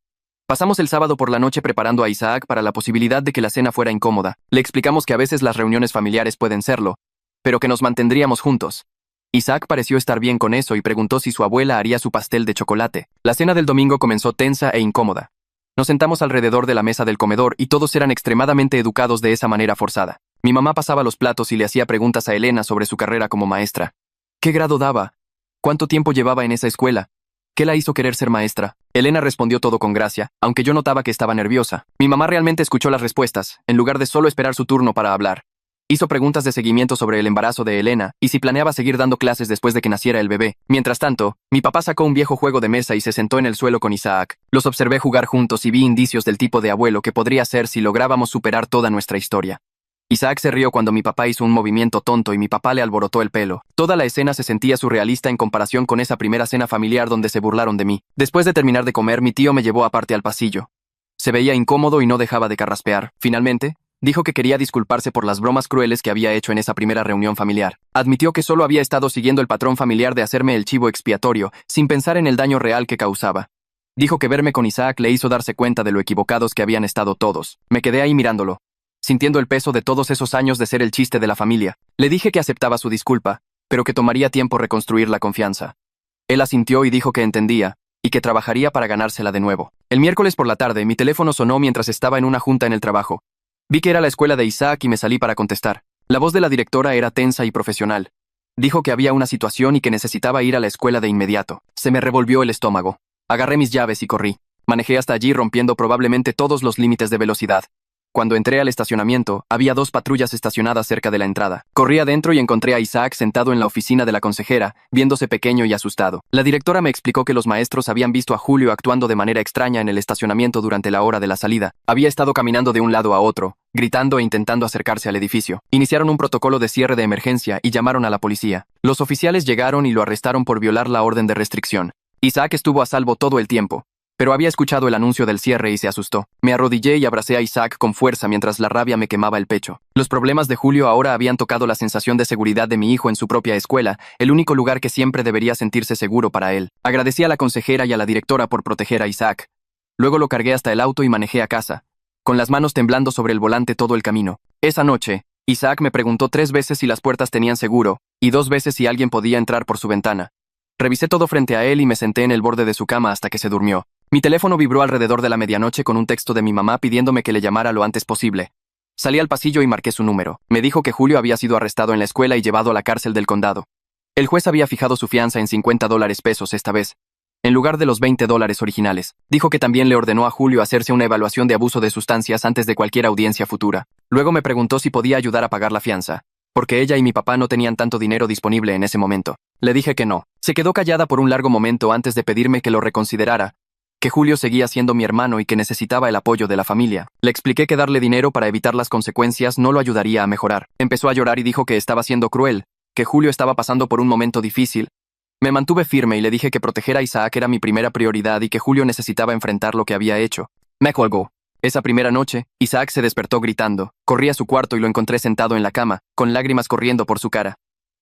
A: Pasamos el sábado por la noche preparando a Isaac para la posibilidad de que la cena fuera incómoda. Le explicamos que a veces las reuniones familiares pueden serlo, pero que nos mantendríamos juntos. Isaac pareció estar bien con eso y preguntó si su abuela haría su pastel de chocolate. La cena del domingo comenzó tensa e incómoda. Nos sentamos alrededor de la mesa del comedor y todos eran extremadamente educados de esa manera forzada. Mi mamá pasaba los platos y le hacía preguntas a Elena sobre su carrera como maestra. ¿Qué grado daba? ¿Cuánto tiempo llevaba en esa escuela? ¿Qué la hizo querer ser maestra? Elena respondió todo con gracia, aunque yo notaba que estaba nerviosa. Mi mamá realmente escuchó las respuestas, en lugar de solo esperar su turno para hablar. Hizo preguntas de seguimiento sobre el embarazo de Elena y si planeaba seguir dando clases después de que naciera el bebé. Mientras tanto, mi papá sacó un viejo juego de mesa y se sentó en el suelo con Isaac. Los observé jugar juntos y vi indicios del tipo de abuelo que podría ser si lográbamos superar toda nuestra historia. Isaac se rió cuando mi papá hizo un movimiento tonto y mi papá le alborotó el pelo. Toda la escena se sentía surrealista en comparación con esa primera cena familiar donde se burlaron de mí. Después de terminar de comer, mi tío me llevó aparte al pasillo. Se veía incómodo y no dejaba de carraspear. Finalmente, dijo que quería disculparse por las bromas crueles que había hecho en esa primera reunión familiar. Admitió que solo había estado siguiendo el patrón familiar de hacerme el chivo expiatorio, sin pensar en el daño real que causaba. Dijo que verme con Isaac le hizo darse cuenta de lo equivocados que habían estado todos. Me quedé ahí mirándolo, sintiendo el peso de todos esos años de ser el chiste de la familia. Le dije que aceptaba su disculpa, pero que tomaría tiempo reconstruir la confianza. Él asintió y dijo que entendía, y que trabajaría para ganársela de nuevo. El miércoles por la tarde, mi teléfono sonó mientras estaba en una junta en el trabajo. Vi que era la escuela de Isaac y me salí para contestar. La voz de la directora era tensa y profesional. Dijo que había una situación y que necesitaba ir a la escuela de inmediato. Se me revolvió el estómago. Agarré mis llaves y corrí. Manejé hasta allí rompiendo probablemente todos los límites de velocidad. Cuando entré al estacionamiento, había 2 patrullas estacionadas cerca de la entrada. Corrí adentro y encontré a Isaac sentado en la oficina de la consejera, viéndose pequeño y asustado. La directora me explicó que los maestros habían visto a Julio actuando de manera extraña en el estacionamiento durante la hora de la salida. Había estado caminando de un lado a otro, gritando e intentando acercarse al edificio. Iniciaron un protocolo de cierre de emergencia y llamaron a la policía. Los oficiales llegaron y lo arrestaron por violar la orden de restricción. Isaac estuvo a salvo todo el tiempo, pero había escuchado el anuncio del cierre y se asustó. Me arrodillé y abracé a Isaac con fuerza mientras la rabia me quemaba el pecho. Los problemas de Julio ahora habían tocado la sensación de seguridad de mi hijo en su propia escuela, el único lugar que siempre debería sentirse seguro para él. Agradecí a la consejera y a la directora por proteger a Isaac. Luego lo cargué hasta el auto y manejé a casa, con las manos temblando sobre el volante todo el camino. Esa noche, Isaac me preguntó 3 veces si las puertas tenían seguro, y 2 veces si alguien podía entrar por su ventana. Revisé todo frente a él y me senté en el borde de su cama hasta que se durmió. Mi teléfono vibró alrededor de la medianoche con un texto de mi mamá pidiéndome que le llamara lo antes posible. Salí al pasillo y marqué su número. Me dijo que Julio había sido arrestado en la escuela y llevado a la cárcel del condado. El juez había fijado su fianza en $50 esta vez, en lugar de los $20 originales. Dijo que también le ordenó a Julio hacerse una evaluación de abuso de sustancias antes de cualquier audiencia futura. Luego me preguntó si podía ayudar a pagar la fianza, porque ella y mi papá no tenían tanto dinero disponible en ese momento. Le dije que no. Se quedó callada por un largo momento antes de pedirme que lo reconsiderara, que Julio seguía siendo mi hermano y que necesitaba el apoyo de la familia. Le expliqué que darle dinero para evitar las consecuencias no lo ayudaría a mejorar. Empezó a llorar y dijo que estaba siendo cruel, que Julio estaba pasando por un momento difícil. Me mantuve firme y le dije que proteger a Isaac era mi primera prioridad y que Julio necesitaba enfrentar lo que había hecho. Me colgó. Esa primera noche, Isaac se despertó gritando. Corrí a su cuarto y lo encontré sentado en la cama, con lágrimas corriendo por su cara.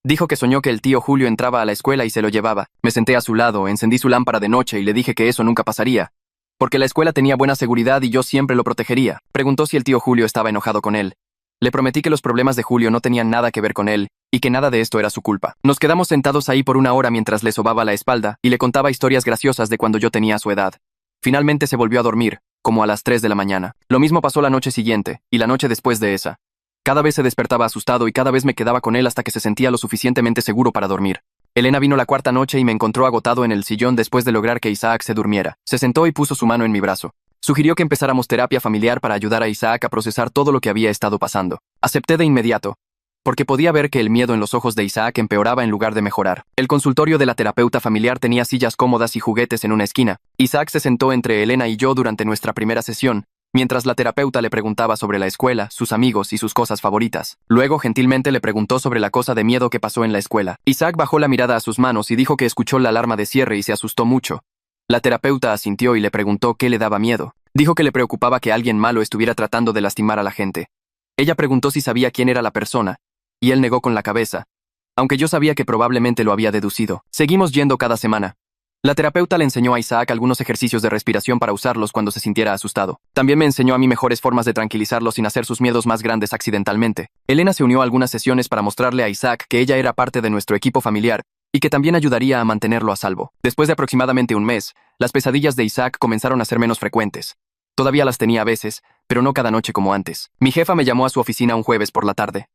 A: Dijo que soñó que el tío Julio entraba a la escuela y se lo llevaba. Me senté a su lado, encendí su lámpara de noche y le dije que eso nunca pasaría, porque la escuela tenía buena seguridad y yo siempre lo protegería. Preguntó si el tío Julio estaba enojado con él. Le prometí que los problemas de Julio no tenían nada que ver con él, y que nada de esto era su culpa. Nos quedamos sentados ahí por 1 hora mientras le sobaba la espalda y le contaba historias graciosas de cuando yo tenía su edad. Finalmente se volvió a dormir, como a las 3 de la mañana. Lo mismo pasó la noche siguiente, y la noche después de esa. Cada vez se despertaba asustado y cada vez me quedaba con él hasta que se sentía lo suficientemente seguro para dormir. Elena vino la 4ª noche y me encontró agotado en el sillón después de lograr que Isaac se durmiera. Se sentó y puso su mano en mi brazo. Sugirió que empezáramos terapia familiar para ayudar a Isaac a procesar todo lo que había estado pasando. Acepté de inmediato, porque podía ver que el miedo en los ojos de Isaac empeoraba en lugar de mejorar. El consultorio de la terapeuta familiar tenía sillas cómodas y juguetes en una esquina. Isaac se sentó entre Elena y yo durante nuestra primera sesión, mientras la terapeuta le preguntaba sobre la escuela, sus amigos y sus cosas favoritas. Luego, gentilmente le preguntó sobre la cosa de miedo que pasó en la escuela. Isaac bajó la mirada a sus manos y dijo que escuchó la alarma de cierre y se asustó mucho. La terapeuta asintió y le preguntó qué le daba miedo. Dijo que le preocupaba que alguien malo estuviera tratando de lastimar a la gente. Ella preguntó si sabía quién era la persona, y él negó con la cabeza, aunque yo sabía que probablemente lo había deducido. Seguimos yendo cada semana. La terapeuta le enseñó a Isaac algunos ejercicios de respiración para usarlos cuando se sintiera asustado. También me enseñó a mí mejores formas de tranquilizarlo sin hacer sus miedos más grandes accidentalmente. Elena se unió a algunas sesiones para mostrarle a Isaac que ella era parte de nuestro equipo familiar y que también ayudaría a mantenerlo a salvo. Después de aproximadamente un mes, las pesadillas de Isaac comenzaron a ser menos frecuentes. Todavía las tenía a veces, pero no cada noche como antes. Mi jefa me llamó a su oficina un jueves por la tarde.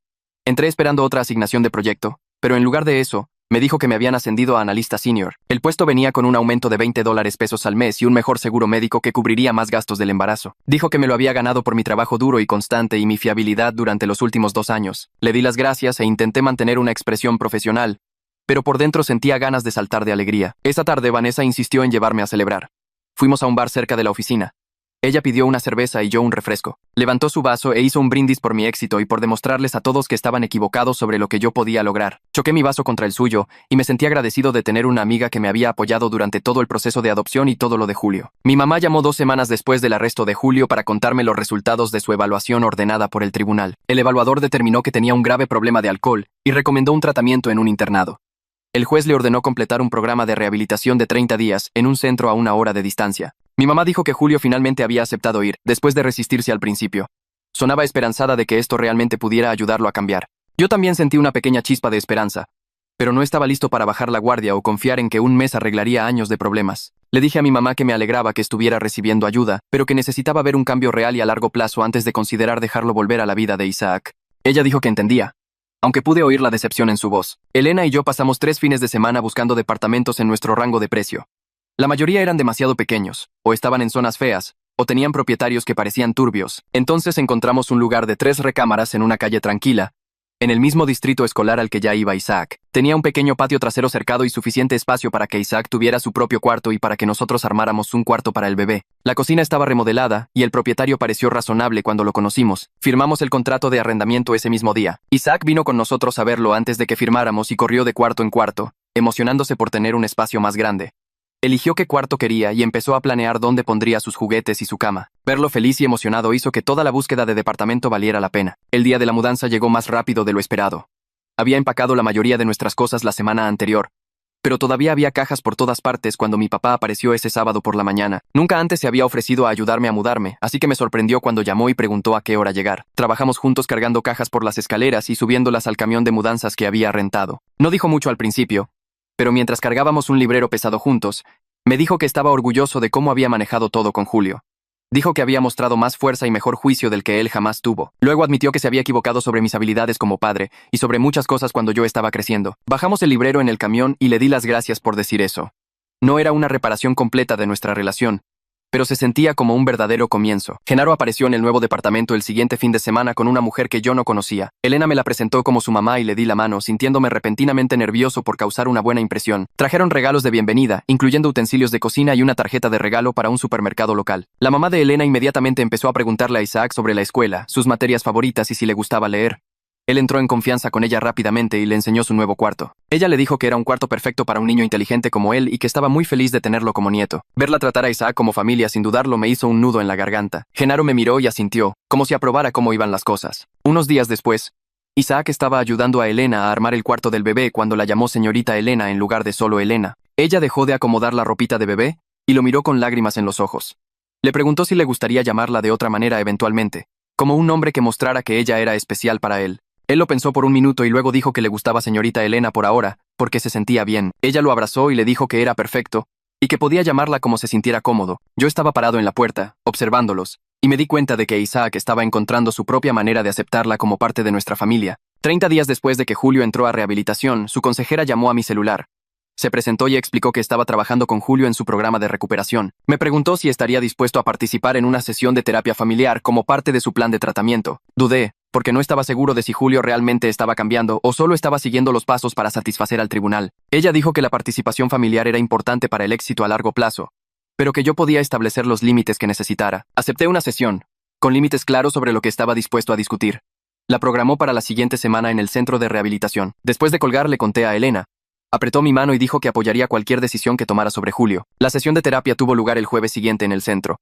A: Entré esperando otra asignación de proyecto, pero en lugar de eso, me dijo que me habían ascendido a analista senior. El puesto venía con un aumento de $20 al mes y un mejor seguro médico que cubriría más gastos del embarazo. Dijo que me lo había ganado por mi trabajo duro y constante y mi fiabilidad durante los últimos 2 años. Le di las gracias e intenté mantener una expresión profesional, pero por dentro sentía ganas de saltar de alegría. Esa tarde Vanessa insistió en llevarme a celebrar. Fuimos a un bar cerca de la oficina. Ella pidió una cerveza y yo un refresco. Levantó su vaso e hizo un brindis por mi éxito y por demostrarles a todos que estaban equivocados sobre lo que yo podía lograr. Choqué mi vaso contra el suyo y me sentí agradecido de tener una amiga que me había apoyado durante todo el proceso de adopción y todo lo de Julio. Mi mamá llamó 2 semanas después del arresto de Julio para contarme los resultados de su evaluación ordenada por el tribunal. El evaluador determinó que tenía un grave problema de alcohol y recomendó un tratamiento en un internado. El juez le ordenó completar un programa de rehabilitación de 30 días en un centro a 1 hora de distancia. Mi mamá dijo que Julio finalmente había aceptado ir, después de resistirse al principio. Sonaba esperanzada de que esto realmente pudiera ayudarlo a cambiar. Yo también sentí una pequeña chispa de esperanza, pero no estaba listo para bajar la guardia o confiar en que un mes arreglaría años de problemas. Le dije a mi mamá que me alegraba que estuviera recibiendo ayuda, pero que necesitaba ver un cambio real y a largo plazo antes de considerar dejarlo volver a la vida de Isaac. Ella dijo que entendía, aunque pude oír la decepción en su voz. Elena y yo pasamos 3 fines de semana buscando departamentos en nuestro rango de precio. La mayoría eran demasiado pequeños, o estaban en zonas feas, o tenían propietarios que parecían turbios. Entonces encontramos un lugar de 3 recámaras en una calle tranquila, en el mismo distrito escolar al que ya iba Isaac. Tenía un pequeño patio trasero cercado y suficiente espacio para que Isaac tuviera su propio cuarto y para que nosotros armáramos un cuarto para el bebé. La cocina estaba remodelada y el propietario pareció razonable cuando lo conocimos. Firmamos el contrato de arrendamiento ese mismo día. Isaac vino con nosotros a verlo antes de que firmáramos y corrió de cuarto en cuarto, emocionándose por tener un espacio más grande. Eligió qué cuarto quería y empezó a planear dónde pondría sus juguetes y su cama. Verlo feliz y emocionado hizo que toda la búsqueda de departamento valiera la pena. El día de la mudanza llegó más rápido de lo esperado. Había empacado la mayoría de nuestras cosas la semana anterior, pero todavía había cajas por todas partes cuando mi papá apareció ese sábado por la mañana. Nunca antes se había ofrecido a ayudarme a mudarme, así que me sorprendió cuando llamó y preguntó a qué hora llegar. Trabajamos juntos cargando cajas por las escaleras y subiéndolas al camión de mudanzas que había rentado. No dijo mucho al principio, pero mientras cargábamos un librero pesado juntos, me dijo que estaba orgulloso de cómo había manejado todo con Julio. Dijo que había mostrado más fuerza y mejor juicio del que él jamás tuvo. Luego admitió que se había equivocado sobre mis habilidades como padre y sobre muchas cosas cuando yo estaba creciendo. Bajamos el librero en el camión y le di las gracias por decir eso. No era una reparación completa de nuestra relación, pero se sentía como un verdadero comienzo. Genaro apareció en el nuevo departamento el siguiente fin de semana con una mujer que yo no conocía. Elena me la presentó como su mamá y le di la mano, sintiéndome repentinamente nervioso por causar una buena impresión. Trajeron regalos de bienvenida, incluyendo utensilios de cocina y una tarjeta de regalo para un supermercado local. La mamá de Elena inmediatamente empezó a preguntarle a Isaac sobre la escuela, sus materias favoritas y si le gustaba leer. Él entró en confianza con ella rápidamente y le enseñó su nuevo cuarto. Ella le dijo que era un cuarto perfecto para un niño inteligente como él y que estaba muy feliz de tenerlo como nieto. Verla tratar a Isaac como familia sin dudarlo me hizo un nudo en la garganta. Genaro me miró y asintió, como si aprobara cómo iban las cosas. Unos días después, Isaac estaba ayudando a Elena a armar el cuarto del bebé cuando la llamó señorita Elena en lugar de solo Elena. Ella dejó de acomodar la ropita de bebé y lo miró con lágrimas en los ojos. Le preguntó si le gustaría llamarla de otra manera eventualmente, como un nombre que mostrara que ella era especial para él. Él lo pensó por un minuto y luego dijo que le gustaba señorita Elena por ahora, porque se sentía bien. Ella lo abrazó y le dijo que era perfecto, y que podía llamarla como se sintiera cómodo. Yo estaba parado en la puerta, observándolos, y me di cuenta de que Isaac estaba encontrando su propia manera de aceptarla como parte de nuestra familia. 30 días después de que Julio entró a rehabilitación, su consejera llamó a mi celular. Se presentó y explicó que estaba trabajando con Julio en su programa de recuperación. Me preguntó si estaría dispuesto a participar en una sesión de terapia familiar como parte de su plan de tratamiento. Dudé, porque no estaba seguro de si Julio realmente estaba cambiando o solo estaba siguiendo los pasos para satisfacer al tribunal. Ella dijo que la participación familiar era importante para el éxito a largo plazo, pero que yo podía establecer los límites que necesitara. Acepté una sesión, con límites claros sobre lo que estaba dispuesto a discutir. La programó para la siguiente semana en el centro de rehabilitación. Después de colgar le conté a Elena. Apretó mi mano y dijo que apoyaría cualquier decisión que tomara sobre Julio. La sesión de terapia tuvo lugar el jueves siguiente en el centro.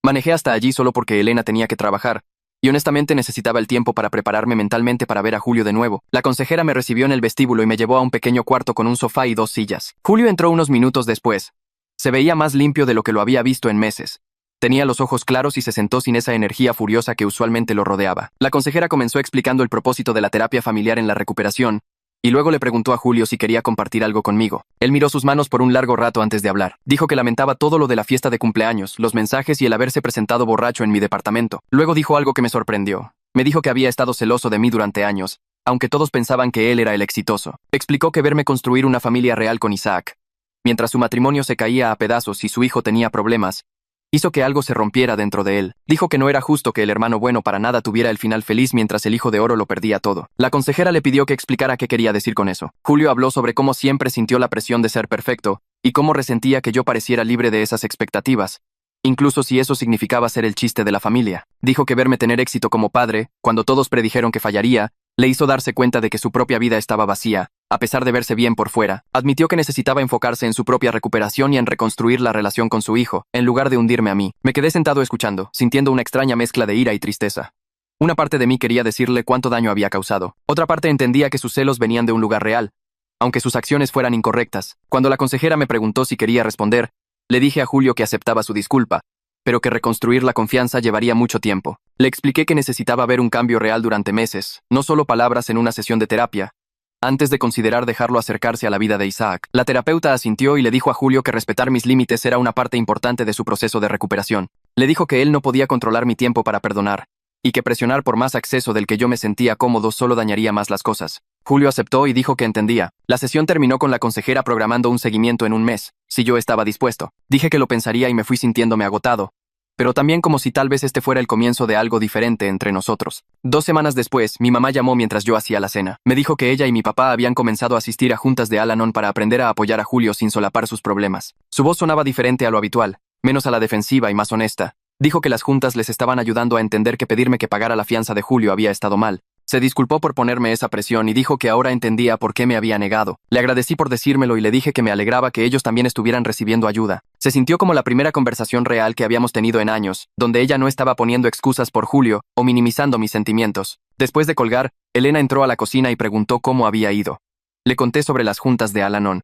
A: Manejé hasta allí solo porque Elena tenía que trabajar, y honestamente necesitaba el tiempo para prepararme mentalmente para ver a Julio de nuevo. La consejera me recibió en el vestíbulo y me llevó a un pequeño cuarto con un sofá y 2 sillas. Julio entró unos minutos después. Se veía más limpio de lo que lo había visto en meses. Tenía los ojos claros y se sentó sin esa energía furiosa que usualmente lo rodeaba. La consejera comenzó explicando el propósito de la terapia familiar en la recuperación, y luego le preguntó a Julio si quería compartir algo conmigo. Él miró sus manos por un largo rato antes de hablar. Dijo que lamentaba todo lo de la fiesta de cumpleaños, los mensajes y el haberse presentado borracho en mi departamento. Luego dijo algo que me sorprendió. Me dijo que había estado celoso de mí durante años, aunque todos pensaban que él era el exitoso. Explicó que verme construir una familia real con Isaac, mientras su matrimonio se caía a pedazos y su hijo tenía problemas, hizo que algo se rompiera dentro de él. Dijo que no era justo que el hermano bueno para nada tuviera el final feliz mientras el hijo de oro lo perdía todo. La consejera le pidió que explicara qué quería decir con eso. Julio habló sobre cómo siempre sintió la presión de ser perfecto y cómo resentía que yo pareciera libre de esas expectativas, incluso si eso significaba ser el chiste de la familia. Dijo que verme tener éxito como padre, cuando todos predijeron que fallaría, le hizo darse cuenta de que su propia vida estaba vacía, a pesar de verse bien por fuera. Admitió que necesitaba enfocarse en su propia recuperación y en reconstruir la relación con su hijo, en lugar de hundirme a mí. Me quedé sentado escuchando, sintiendo una extraña mezcla de ira y tristeza. Una parte de mí quería decirle cuánto daño había causado. Otra parte entendía que sus celos venían de un lugar real, aunque sus acciones fueran incorrectas. Cuando la consejera me preguntó si quería responder, le dije a Julio que aceptaba su disculpa, pero que reconstruir la confianza llevaría mucho tiempo. Le expliqué que necesitaba ver un cambio real durante meses, no solo palabras en una sesión de terapia, antes de considerar dejarlo acercarse a la vida de Isaac. La terapeuta asintió y le dijo a Julio que respetar mis límites era una parte importante de su proceso de recuperación. Le dijo que él no podía controlar mi tiempo para perdonar, y que presionar por más acceso del que yo me sentía cómodo solo dañaría más las cosas. Julio aceptó y dijo que entendía. La sesión terminó con la consejera programando un seguimiento en un mes, si yo estaba dispuesto. Dije que lo pensaría y me fui sintiéndome agotado, pero también como si tal vez este fuera el comienzo de algo diferente entre nosotros. 2 semanas después, mi mamá llamó mientras yo hacía la cena. Me dijo que ella y mi papá habían comenzado a asistir a juntas de Al-Anon para aprender a apoyar a Julio sin solapar sus problemas. Su voz sonaba diferente a lo habitual, menos a la defensiva y más honesta. Dijo que las juntas les estaban ayudando a entender que pedirme que pagara la fianza de Julio había estado mal. Se disculpó por ponerme esa presión y dijo que ahora entendía por qué me había negado. Le agradecí por decírmelo y le dije que me alegraba que ellos también estuvieran recibiendo ayuda. Se sintió como la primera conversación real que habíamos tenido en años, donde ella no estaba poniendo excusas por Julio o minimizando mis sentimientos. Después de colgar, Elena entró a la cocina y preguntó cómo había ido. Le conté sobre las juntas de Al-Anon.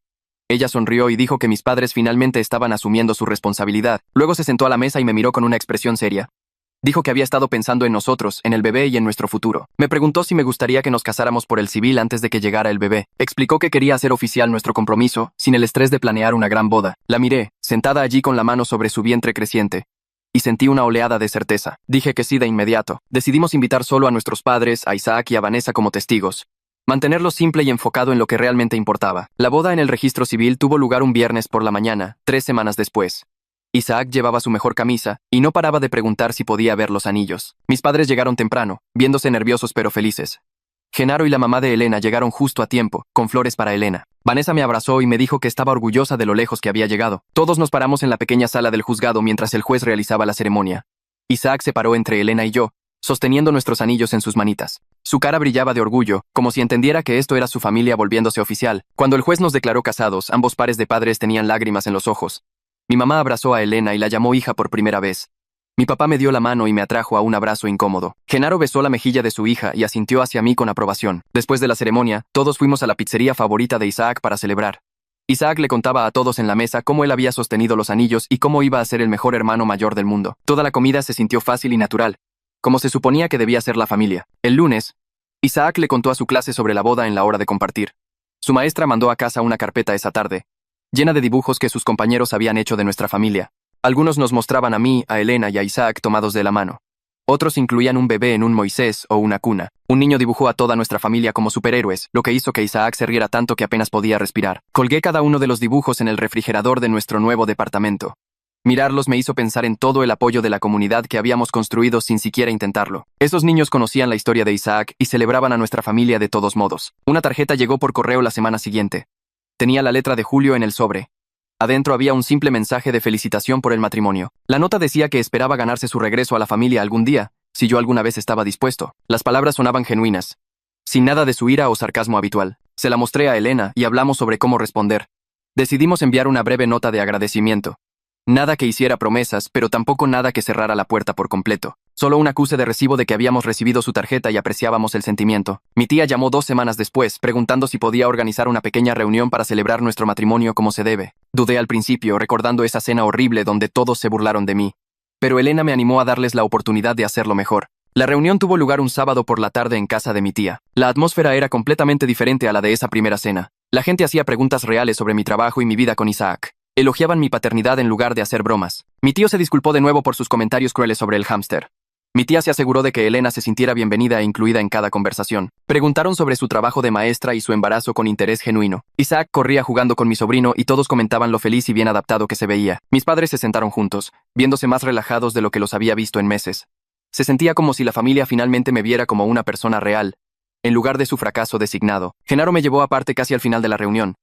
A: Ella sonrió y dijo que mis padres finalmente estaban asumiendo su responsabilidad. Luego se sentó a la mesa y me miró con una expresión seria. Dijo que había estado pensando en nosotros, en el bebé y en nuestro futuro. Me preguntó si me gustaría que nos casáramos por el civil antes de que llegara el bebé. Explicó que quería hacer oficial nuestro compromiso, sin el estrés de planear una gran boda. La miré, sentada allí con la mano sobre su vientre creciente, y sentí una oleada de certeza. Dije que sí de inmediato. Decidimos invitar solo a nuestros padres, a Isaac y a Vanessa como testigos. Mantenerlo simple y enfocado en lo que realmente importaba. La boda en el registro civil tuvo lugar un viernes por la mañana, 3 semanas después. Isaac llevaba su mejor camisa, y no paraba de preguntar si podía ver los anillos. Mis padres llegaron temprano, viéndose nerviosos pero felices. Genaro y la mamá de Elena llegaron justo a tiempo, con flores para Elena. Vanessa me abrazó y me dijo que estaba orgullosa de lo lejos que había llegado. Todos nos paramos en la pequeña sala del juzgado mientras el juez realizaba la ceremonia. Isaac se paró entre Elena y yo, sosteniendo nuestros anillos en sus manitas. Su cara brillaba de orgullo, como si entendiera que esto era su familia volviéndose oficial. Cuando el juez nos declaró casados, ambos pares de padres tenían lágrimas en los ojos. Mi mamá abrazó a Elena y la llamó hija por primera vez. Mi papá me dio la mano y me atrajo a un abrazo incómodo. Genaro besó la mejilla de su hija y asintió hacia mí con aprobación. Después de la ceremonia, todos fuimos a la pizzería favorita de Isaac para celebrar. Isaac le contaba a todos en la mesa cómo él había sostenido los anillos y cómo iba a ser el mejor hermano mayor del mundo. Toda la comida se sintió fácil y natural, como se suponía que debía ser la familia. El lunes, Isaac le contó a su clase sobre la boda en la hora de compartir. Su maestra mandó a casa una carpeta esa tarde, llena de dibujos que sus compañeros habían hecho de nuestra familia. Algunos nos mostraban a mí, a Elena y a Isaac tomados de la mano. Otros incluían un bebé en un Moisés o una cuna. Un niño dibujó a toda nuestra familia como superhéroes, lo que hizo que Isaac se riera tanto que apenas podía respirar. Colgué cada uno de los dibujos en el refrigerador de nuestro nuevo departamento. Mirarlos me hizo pensar en todo el apoyo de la comunidad que habíamos construido sin siquiera intentarlo. Esos niños conocían la historia de Isaac y celebraban a nuestra familia de todos modos. Una tarjeta llegó por correo la semana siguiente. Tenía la letra de Julio en el sobre. Adentro había un simple mensaje de felicitación por el matrimonio. La nota decía que esperaba ganarse su regreso a la familia algún día, si yo alguna vez estaba dispuesto. Las palabras sonaban genuinas, sin nada de su ira o sarcasmo habitual. Se la mostré a Elena y hablamos sobre cómo responder. Decidimos enviar una breve nota de agradecimiento. Nada que hiciera promesas, pero tampoco nada que cerrara la puerta por completo. Solo un acuse de recibo de que habíamos recibido su tarjeta y apreciábamos el sentimiento. Mi tía llamó 2 semanas después, preguntando si podía organizar una pequeña reunión para celebrar nuestro matrimonio como se debe. Dudé al principio, recordando esa cena horrible donde todos se burlaron de mí. Pero Elena me animó a darles la oportunidad de hacerlo mejor. La reunión tuvo lugar un sábado por la tarde en casa de mi tía. La atmósfera era completamente diferente a la de esa primera cena. La gente hacía preguntas reales sobre mi trabajo y mi vida con Isaac. Elogiaban mi paternidad en lugar de hacer bromas. Mi tío se disculpó de nuevo por sus comentarios crueles sobre el hámster. Mi tía se aseguró de que Elena se sintiera bienvenida e incluida en cada conversación. Preguntaron sobre su trabajo de maestra y su embarazo con interés genuino. Isaac corría jugando con mi sobrino y todos comentaban lo feliz y bien adaptado que se veía. Mis padres se sentaron juntos, viéndose más relajados de lo que los había visto en meses. Se sentía como si la familia finalmente me viera como una persona real, en lugar de su fracaso designado. Genaro me llevó aparte casi al final de la reunión.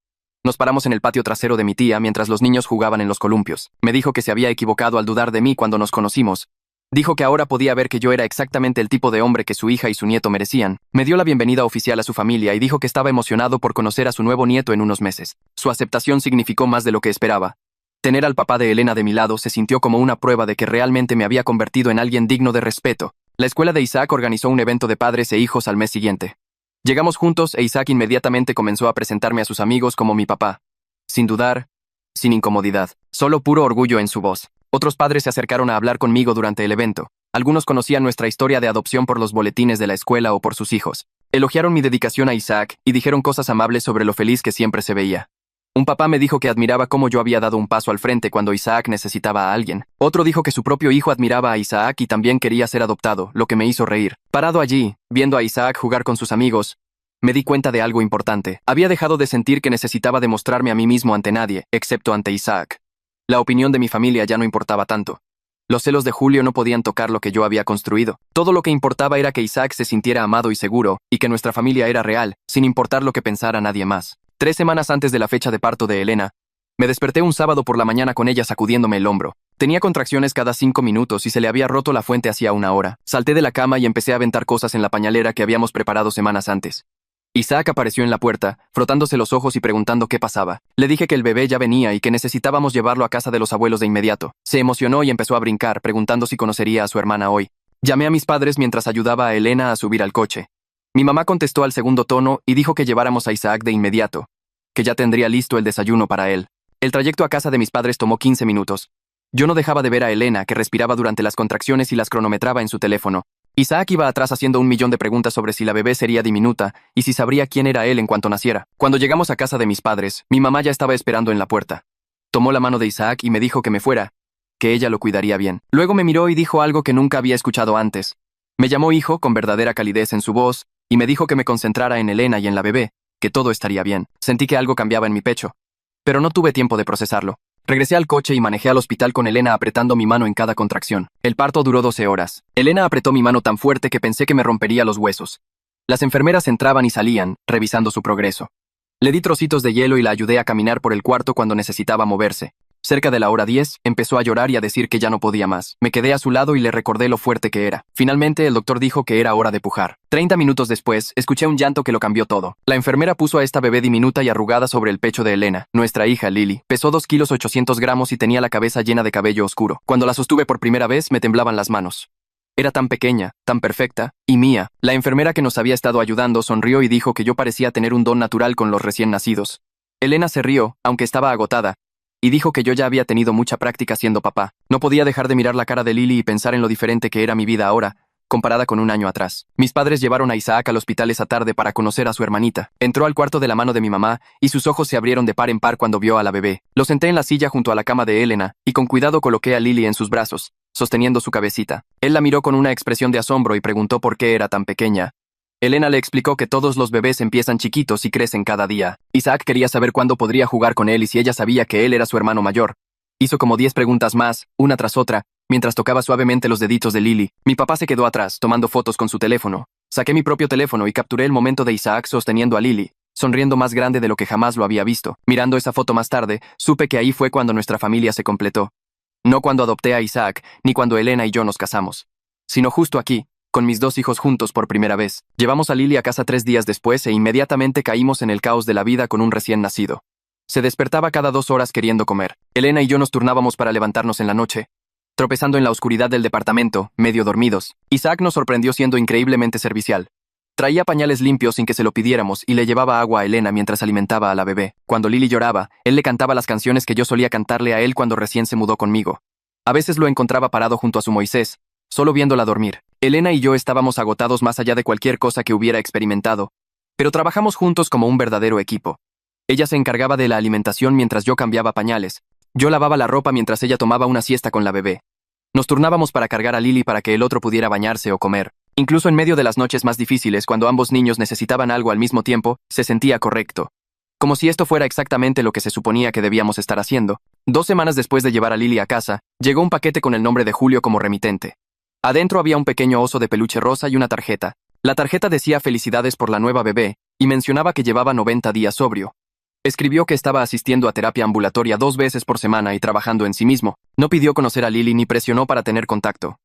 A: Nos paramos en el patio trasero de mi tía mientras los niños jugaban en los columpios. Me dijo que se había equivocado al dudar de mí cuando nos conocimos. Dijo que ahora podía ver que yo era exactamente el tipo de hombre que su hija y su nieto merecían. Me dio la bienvenida oficial a su familia y dijo que estaba emocionado por conocer a su nuevo nieto en unos meses. Su aceptación significó más de lo que esperaba. Tener al papá de Elena de mi lado se sintió como una prueba de que realmente me había convertido en alguien digno de respeto. La escuela de Isaac organizó un evento de padres e hijos al mes siguiente. Llegamos juntos e Isaac inmediatamente comenzó a presentarme a sus amigos como mi papá. Sin dudar, sin incomodidad, solo puro orgullo en su voz. Otros padres se acercaron a hablar conmigo durante el evento. Algunos conocían nuestra historia de adopción por los boletines de la escuela o por sus hijos. Elogiaron mi dedicación a Isaac y dijeron cosas amables sobre lo feliz que siempre se veía. Un papá me dijo que admiraba cómo yo había dado un paso al frente cuando Isaac necesitaba a alguien. Otro dijo que su propio hijo admiraba a Isaac y también quería ser adoptado, lo que me hizo reír. Parado allí, viendo a Isaac jugar con sus amigos, me di cuenta de algo importante. Había dejado de sentir que necesitaba demostrarme a mí mismo ante nadie, excepto ante Isaac. La opinión de mi familia ya no importaba tanto. Los celos de Julio no podían tocar lo que yo había construido. Todo lo que importaba era que Isaac se sintiera amado y seguro, y que nuestra familia era real, sin importar lo que pensara nadie más. 3 semanas antes de la fecha de parto de Elena, me desperté un sábado por la mañana con ella sacudiéndome el hombro. Tenía contracciones cada 5 minutos y se le había roto la fuente hacía 1 hora. Salté de la cama y empecé a aventar cosas en la pañalera que habíamos preparado semanas antes. Isaac apareció en la puerta, frotándose los ojos y preguntando qué pasaba. Le dije que el bebé ya venía y que necesitábamos llevarlo a casa de los abuelos de inmediato. Se emocionó y empezó a brincar, preguntando si conocería a su hermana hoy. Llamé a mis padres mientras ayudaba a Elena a subir al coche. Mi mamá contestó al segundo tono y dijo que lleváramos a Isaac de inmediato, que ya tendría listo el desayuno para él. El trayecto a casa de mis padres tomó 15 minutos. Yo no dejaba de ver a Elena, que respiraba durante las contracciones y las cronometraba en su teléfono. Isaac iba atrás haciendo 1.000.000 de preguntas sobre si la bebé sería diminuta y si sabría quién era él en cuanto naciera. Cuando llegamos a casa de mis padres, mi mamá ya estaba esperando en la puerta. Tomó la mano de Isaac y me dijo que me fuera, que ella lo cuidaría bien. Luego me miró y dijo algo que nunca había escuchado antes. Me llamó hijo con verdadera calidez en su voz y me dijo que me concentrara en Elena y en la bebé, que todo estaría bien. Sentí que algo cambiaba en mi pecho, pero no tuve tiempo de procesarlo. Regresé al coche y manejé al hospital con Elena apretando mi mano en cada contracción. El parto duró 12 horas. Elena apretó mi mano tan fuerte que pensé que me rompería los huesos. Las enfermeras entraban y salían, revisando su progreso. Le di trocitos de hielo y la ayudé a caminar por el cuarto cuando necesitaba moverse. Cerca de la hora 10, empezó a llorar y a decir que ya no podía más. Me quedé a su lado y le recordé lo fuerte que era. Finalmente, el doctor dijo que era hora de pujar. 30 minutos después, escuché un llanto que lo cambió todo. La enfermera puso a esta bebé diminuta y arrugada sobre el pecho de Elena. Nuestra hija, Lily, pesó 2 kilos 800 gramos y tenía la cabeza llena de cabello oscuro. Cuando la sostuve por primera vez, me temblaban las manos. Era tan pequeña, tan perfecta, y mía. La enfermera que nos había estado ayudando sonrió y dijo que yo parecía tener un don natural con los recién nacidos. Elena se rió, aunque estaba agotada, y dijo que yo ya había tenido mucha práctica siendo papá. No podía dejar de mirar la cara de Lily y pensar en lo diferente que era mi vida ahora, comparada con un año atrás. Mis padres llevaron a Isaac al hospital esa tarde para conocer a su hermanita. Entró al cuarto de la mano de mi mamá y sus ojos se abrieron de par en par cuando vio a la bebé. Lo senté en la silla junto a la cama de Elena y con cuidado coloqué a Lily en sus brazos, sosteniendo su cabecita. Él la miró con una expresión de asombro y preguntó por qué era tan pequeña. Elena le explicó que todos los bebés empiezan chiquitos y crecen cada día. Isaac quería saber cuándo podría jugar con él y si ella sabía que él era su hermano mayor. Hizo como 10 preguntas más, una tras otra, mientras tocaba suavemente los deditos de Lily. Mi papá se quedó atrás, tomando fotos con su teléfono. Saqué mi propio teléfono y capturé el momento de Isaac sosteniendo a Lily, sonriendo más grande de lo que jamás lo había visto. Mirando esa foto más tarde, supe que ahí fue cuando nuestra familia se completó. No cuando adopté a Isaac, ni cuando Elena y yo nos casamos, sino justo aquí, con mis 2 hijos juntos por primera vez. Llevamos a Lily a casa 3 días después e inmediatamente caímos en el caos de la vida con un recién nacido. Se despertaba cada 2 horas queriendo comer. Elena y yo nos turnábamos para levantarnos en la noche, tropezando en la oscuridad del departamento, medio dormidos. Isaac nos sorprendió siendo increíblemente servicial. Traía pañales limpios sin que se lo pidiéramos y le llevaba agua a Elena mientras alimentaba a la bebé. Cuando Lily lloraba, él le cantaba las canciones que yo solía cantarle a él cuando recién se mudó conmigo. A veces lo encontraba parado junto a su Moisés, solo viéndola dormir. Elena y yo estábamos agotados más allá de cualquier cosa que hubiera experimentado, pero trabajamos juntos como un verdadero equipo. Ella se encargaba de la alimentación mientras yo cambiaba pañales. Yo lavaba la ropa mientras ella tomaba una siesta con la bebé. Nos turnábamos para cargar a Lily para que el otro pudiera bañarse o comer. Incluso en medio de las noches más difíciles, cuando ambos niños necesitaban algo al mismo tiempo, se sentía correcto. Como si esto fuera exactamente lo que se suponía que debíamos estar haciendo. 2 semanas después de llevar a Lily a casa, llegó un paquete con el nombre de Julio como remitente. Adentro había un pequeño oso de peluche rosa y una tarjeta. La tarjeta decía felicidades por la nueva bebé y mencionaba que llevaba 90 días sobrio. Escribió que estaba asistiendo a terapia ambulatoria 2 veces por semana y trabajando en sí mismo. No pidió conocer a Lily ni presionó para tener contacto.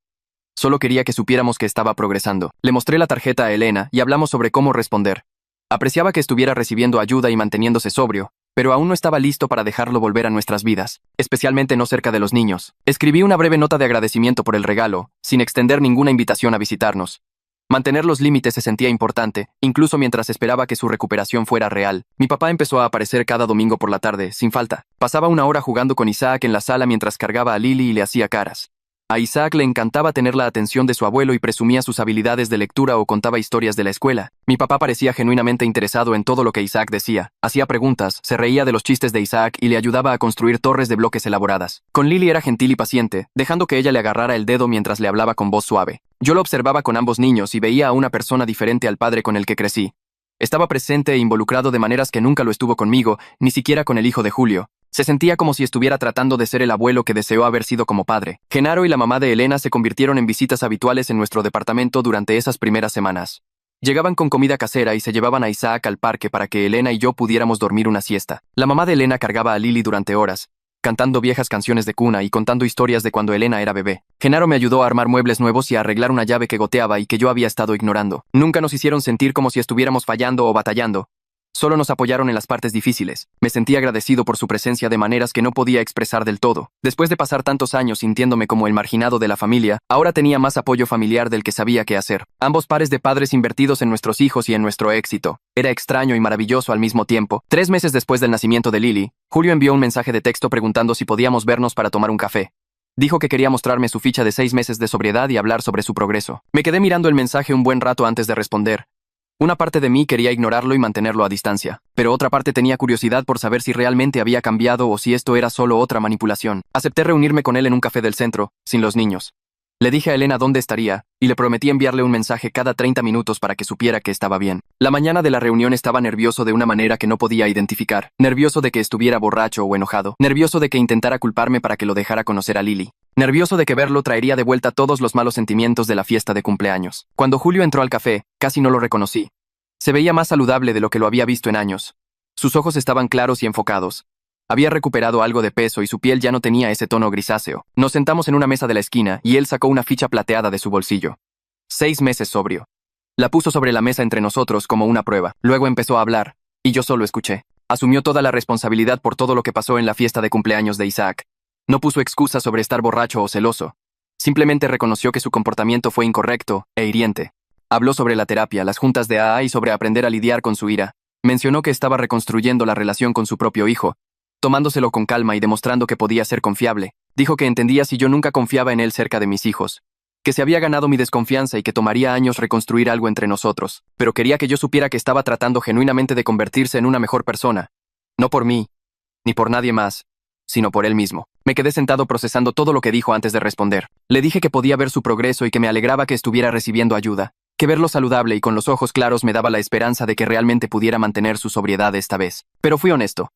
A: Solo quería que supiéramos que estaba progresando. Le mostré la tarjeta a Elena y hablamos sobre cómo responder. Apreciaba que estuviera recibiendo ayuda y manteniéndose sobrio, pero aún no estaba listo para dejarlo volver a nuestras vidas, especialmente no cerca de los niños. Escribí una breve nota de agradecimiento por el regalo, sin extender ninguna invitación a visitarnos. Mantener los límites se sentía importante, incluso mientras esperaba que su recuperación fuera real. Mi papá empezó a aparecer cada domingo por la tarde, sin falta. Pasaba 1 hora jugando con Isaac en la sala mientras cargaba a Lily y le hacía caras. A Isaac le encantaba tener la atención de su abuelo y presumía sus habilidades de lectura o contaba historias de la escuela. Mi papá parecía genuinamente interesado en todo lo que Isaac decía. Hacía preguntas, se reía de los chistes de Isaac y le ayudaba a construir torres de bloques elaboradas. Con Lily era gentil y paciente, dejando que ella le agarrara el dedo mientras le hablaba con voz suave. Yo lo observaba con ambos niños y veía a una persona diferente al padre con el que crecí. Estaba presente e involucrado de maneras que nunca lo estuvo conmigo, ni siquiera con el hijo de Julio. Se sentía como si estuviera tratando de ser el abuelo que deseó haber sido como padre. Genaro y la mamá de Elena se convirtieron en visitas habituales en nuestro departamento durante esas primeras semanas. Llegaban con comida casera y se llevaban a Isaac al parque para que Elena y yo pudiéramos dormir una siesta. La mamá de Elena cargaba a Lily durante horas, cantando viejas canciones de cuna y contando historias de cuando Elena era bebé. Genaro me ayudó a armar muebles nuevos y a arreglar una llave que goteaba y que yo había estado ignorando. Nunca nos hicieron sentir como si estuviéramos fallando o batallando. Solo nos apoyaron en las partes difíciles. Me sentí agradecido por su presencia de maneras que no podía expresar del todo. Después de pasar tantos años sintiéndome como el marginado de la familia, ahora tenía más apoyo familiar del que sabía qué hacer. Ambos pares de padres invertidos en nuestros hijos y en nuestro éxito. Era extraño y maravilloso al mismo tiempo. 3 meses después del nacimiento de Lily, Julio envió un mensaje de texto preguntando si podíamos vernos para tomar un café. Dijo que quería mostrarme su ficha de 6 meses de sobriedad y hablar sobre su progreso. Me quedé mirando el mensaje un buen rato antes de responder. Una parte de mí quería ignorarlo y mantenerlo a distancia, pero otra parte tenía curiosidad por saber si realmente había cambiado o si esto era solo otra manipulación. Acepté reunirme con él en un café del centro, sin los niños. Le dije a Elena dónde estaría, y le prometí enviarle un mensaje cada 30 minutos para que supiera que estaba bien. La mañana de la reunión estaba nervioso de una manera que no podía identificar. Nervioso de que estuviera borracho o enojado. Nervioso de que intentara culparme para que lo dejara conocer a Lily. Nervioso de que verlo traería de vuelta todos los malos sentimientos de la fiesta de cumpleaños. Cuando Julio entró al café, casi no lo reconocí. Se veía más saludable de lo que lo había visto en años. Sus ojos estaban claros y enfocados. Había recuperado algo de peso y su piel ya no tenía ese tono grisáceo. Nos sentamos en una mesa de la esquina y él sacó una ficha plateada de su bolsillo. 6 meses sobrio. La puso sobre la mesa entre nosotros como una prueba. Luego empezó a hablar, y yo solo escuché. Asumió toda la responsabilidad por todo lo que pasó en la fiesta de cumpleaños de Isaac. No puso excusas sobre estar borracho o celoso. Simplemente reconoció que su comportamiento fue incorrecto e hiriente. Habló sobre la terapia, las juntas de AA y sobre aprender a lidiar con su ira. Mencionó que estaba reconstruyendo la relación con su propio hijo, tomándoselo con calma y demostrando que podía ser confiable. Dijo que entendía si yo nunca confiaba en él cerca de mis hijos, que se había ganado mi desconfianza y que tomaría años reconstruir algo entre nosotros, pero quería que yo supiera que estaba tratando genuinamente de convertirse en una mejor persona. No por mí, ni por nadie más, sino por él mismo. Me quedé sentado procesando todo lo que dijo antes de responder. Le dije que podía ver su progreso y que me alegraba que estuviera recibiendo ayuda, que verlo saludable y con los ojos claros me daba la esperanza de que realmente pudiera mantener su sobriedad esta vez. Pero fui honesto.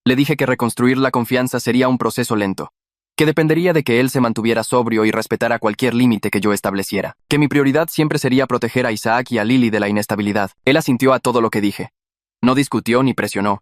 A: Le dije que reconstruir la confianza sería un proceso lento, que dependería de que él se mantuviera sobrio y respetara cualquier límite que yo estableciera, que mi prioridad siempre sería proteger a Isaac y a Lily de la inestabilidad. Él asintió a todo lo que dije. No discutió ni presionó.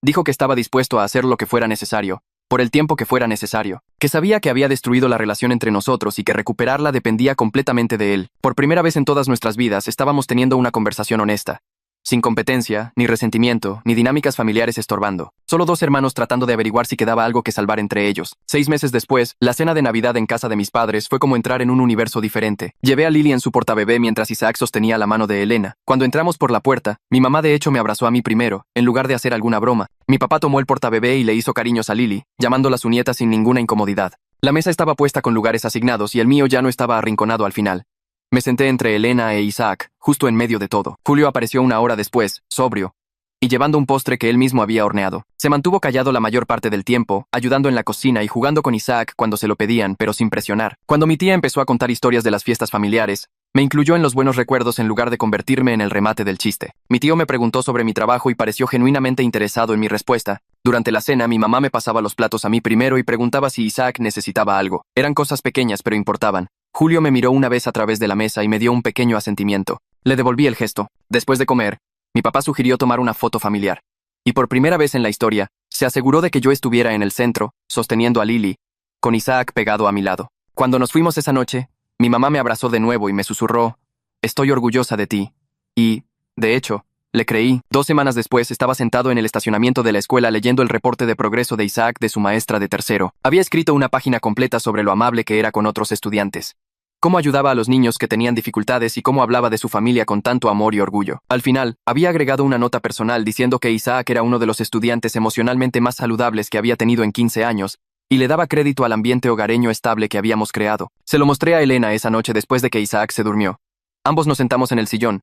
A: Dijo que estaba dispuesto a hacer lo que fuera necesario, por el tiempo que fuera necesario, que sabía que había destruido la relación entre nosotros y que recuperarla dependía completamente de él. Por primera vez en todas nuestras vidas estábamos teniendo una conversación honesta, sin competencia, ni resentimiento, ni dinámicas familiares estorbando. Solo dos hermanos tratando de averiguar si quedaba algo que salvar entre ellos. 6 meses después, la cena de Navidad en casa de mis padres fue como entrar en un universo diferente. Llevé a Lily en su portabebé mientras Isaac sostenía la mano de Elena. Cuando entramos por la puerta, mi mamá de hecho me abrazó a mí primero, en lugar de hacer alguna broma. Mi papá tomó el portabebé y le hizo cariños a Lily, llamándola su nieta sin ninguna incomodidad. La mesa estaba puesta con lugares asignados y el mío ya no estaba arrinconado al final. Me senté entre Elena e Isaac, justo en medio de todo. Julio apareció una hora después, sobrio, y llevando un postre que él mismo había horneado. Se mantuvo callado la mayor parte del tiempo, ayudando en la cocina y jugando con Isaac cuando se lo pedían, pero sin presionar. Cuando mi tía empezó a contar historias de las fiestas familiares, me incluyó en los buenos recuerdos en lugar de convertirme en el remate del chiste. Mi tío me preguntó sobre mi trabajo y pareció genuinamente interesado en mi respuesta. Durante la cena, mi mamá me pasaba los platos a mí primero y preguntaba si Isaac necesitaba algo. Eran cosas pequeñas, pero importaban. Julio me miró una vez a través de la mesa y me dio un pequeño asentimiento. Le devolví el gesto. Después de comer, mi papá sugirió tomar una foto familiar. Y por primera vez en la historia, se aseguró de que yo estuviera en el centro, sosteniendo a Lily, con Isaac pegado a mi lado. Cuando nos fuimos esa noche, mi mamá me abrazó de nuevo y me susurró, «Estoy orgullosa de ti». Y, de hecho, le creí. 2 semanas después estaba sentado en el estacionamiento de la escuela leyendo el reporte de progreso de Isaac de su maestra de tercero. Había escrito una página completa sobre lo amable que era con otros estudiantes, cómo ayudaba a los niños que tenían dificultades y cómo hablaba de su familia con tanto amor y orgullo. Al final, había agregado una nota personal diciendo que Isaac era uno de los estudiantes emocionalmente más saludables que había tenido en 15 años, y le daba crédito al ambiente hogareño estable que habíamos creado. Se lo mostré a Elena esa noche después de que Isaac se durmió. Ambos nos sentamos en el sillón,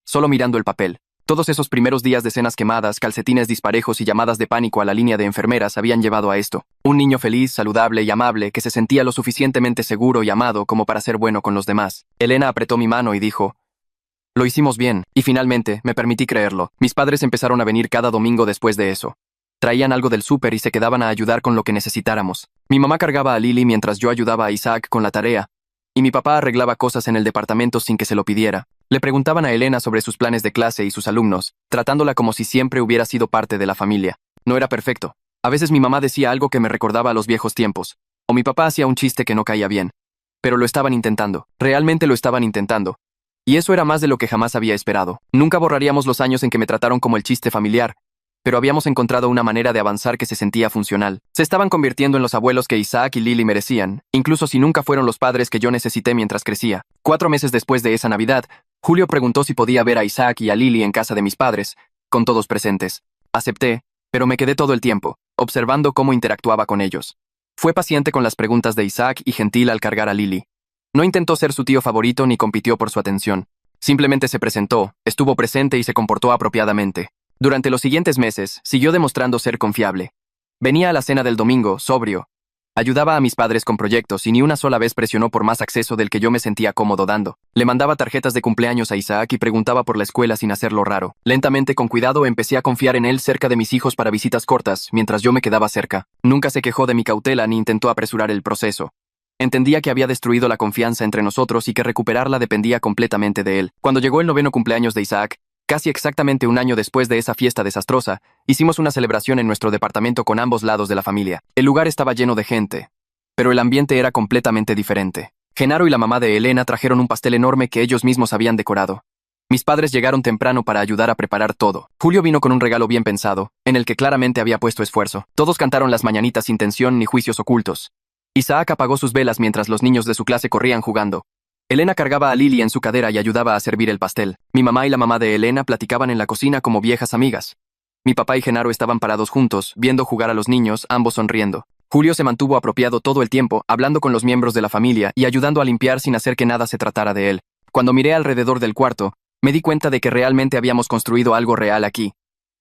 A: solo mirando el papel. Todos esos primeros días de cenas quemadas, calcetines disparejos y llamadas de pánico a la línea de enfermeras habían llevado a esto. Un niño feliz, saludable y amable que se sentía lo suficientemente seguro y amado como para ser bueno con los demás. Elena apretó mi mano y dijo, «Lo hicimos bien», y finalmente me permití creerlo. Mis padres empezaron a venir cada domingo después de eso. Traían algo del súper y se quedaban a ayudar con lo que necesitáramos. Mi mamá cargaba a Lily mientras yo ayudaba a Isaac con la tarea, y mi papá arreglaba cosas en el departamento sin que se lo pidiera. Le preguntaban a Elena sobre sus planes de clase y sus alumnos, tratándola como si siempre hubiera sido parte de la familia. No era perfecto. A veces mi mamá decía algo que me recordaba a los viejos tiempos, o mi papá hacía un chiste que no caía bien. Pero lo estaban intentando. Realmente lo estaban intentando. Y eso era más de lo que jamás había esperado. Nunca borraríamos los años en que me trataron como el chiste familiar, pero habíamos encontrado una manera de avanzar que se sentía funcional. Se estaban convirtiendo en los abuelos que Isaac y Lily merecían, incluso si nunca fueron los padres que yo necesité mientras crecía. 4 meses después de esa Navidad, Julio preguntó si podía ver a Isaac y a Lily en casa de mis padres, con todos presentes. Acepté, pero me quedé todo el tiempo, observando cómo interactuaba con ellos. Fue paciente con las preguntas de Isaac y gentil al cargar a Lily. No intentó ser su tío favorito ni compitió por su atención. Simplemente se presentó, estuvo presente y se comportó apropiadamente. Durante los siguientes meses, siguió demostrando ser confiable. Venía a la cena del domingo, sobrio. Ayudaba a mis padres con proyectos y ni una sola vez presionó por más acceso del que yo me sentía cómodo dando. Le mandaba tarjetas de cumpleaños a Isaac y preguntaba por la escuela sin hacerlo raro. Lentamente, con cuidado, empecé a confiar en él cerca de mis hijos para visitas cortas, mientras yo me quedaba cerca. Nunca se quejó de mi cautela ni intentó apresurar el proceso. Entendía que había destruido la confianza entre nosotros y que recuperarla dependía completamente de él. Cuando llegó el 9º cumpleaños de Isaac, casi exactamente 1 año después de esa fiesta desastrosa, hicimos una celebración en nuestro departamento con ambos lados de la familia. El lugar estaba lleno de gente, pero el ambiente era completamente diferente. Genaro y la mamá de Elena trajeron un pastel enorme que ellos mismos habían decorado. Mis padres llegaron temprano para ayudar a preparar todo. Julio vino con un regalo bien pensado, en el que claramente había puesto esfuerzo. Todos cantaron las mañanitas sin tensión ni juicios ocultos. Isaac apagó sus velas mientras los niños de su clase corrían jugando. Elena cargaba a Lily en su cadera y ayudaba a servir el pastel. Mi mamá y la mamá de Elena platicaban en la cocina como viejas amigas. Mi papá y Genaro estaban parados juntos, viendo jugar a los niños, ambos sonriendo. Julio se mantuvo apropiado todo el tiempo, hablando con los miembros de la familia y ayudando a limpiar sin hacer que nada se tratara de él. Cuando miré alrededor del cuarto, me di cuenta de que realmente habíamos construido algo real aquí.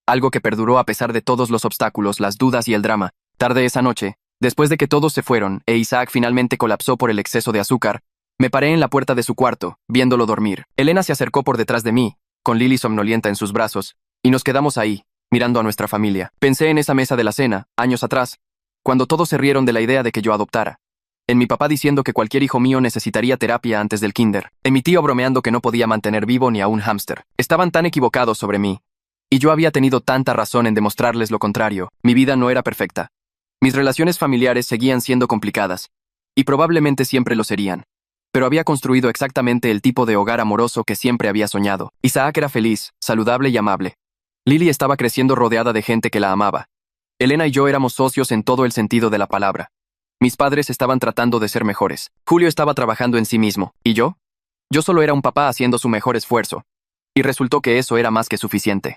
A: Algo que perduró a pesar de todos los obstáculos, las dudas y el drama. Tarde esa noche, después de que todos se fueron e Isaac finalmente colapsó por el exceso de azúcar, me paré en la puerta de su cuarto, viéndolo dormir. Elena se acercó por detrás de mí, con Lily somnolienta en sus brazos, y nos quedamos ahí, mirando a nuestra familia. Pensé en esa mesa de la cena, años atrás, cuando todos se rieron de la idea de que yo adoptara. En mi papá diciendo que cualquier hijo mío necesitaría terapia antes del kinder. En mi tío bromeando que no podía mantener vivo ni a un hámster. Estaban tan equivocados sobre mí. Y yo había tenido tanta razón en demostrarles lo contrario. Mi vida no era perfecta. Mis relaciones familiares seguían siendo complicadas. Y probablemente siempre lo serían. Pero había construido exactamente el tipo de hogar amoroso que siempre había soñado. Isaac era feliz, saludable y amable. Lily estaba creciendo rodeada de gente que la amaba. Elena y yo éramos socios en todo el sentido de la palabra. Mis padres estaban tratando de ser mejores. Julio estaba trabajando en sí mismo. ¿Y yo? Yo solo era un papá haciendo su mejor esfuerzo. Y resultó que eso era más que suficiente.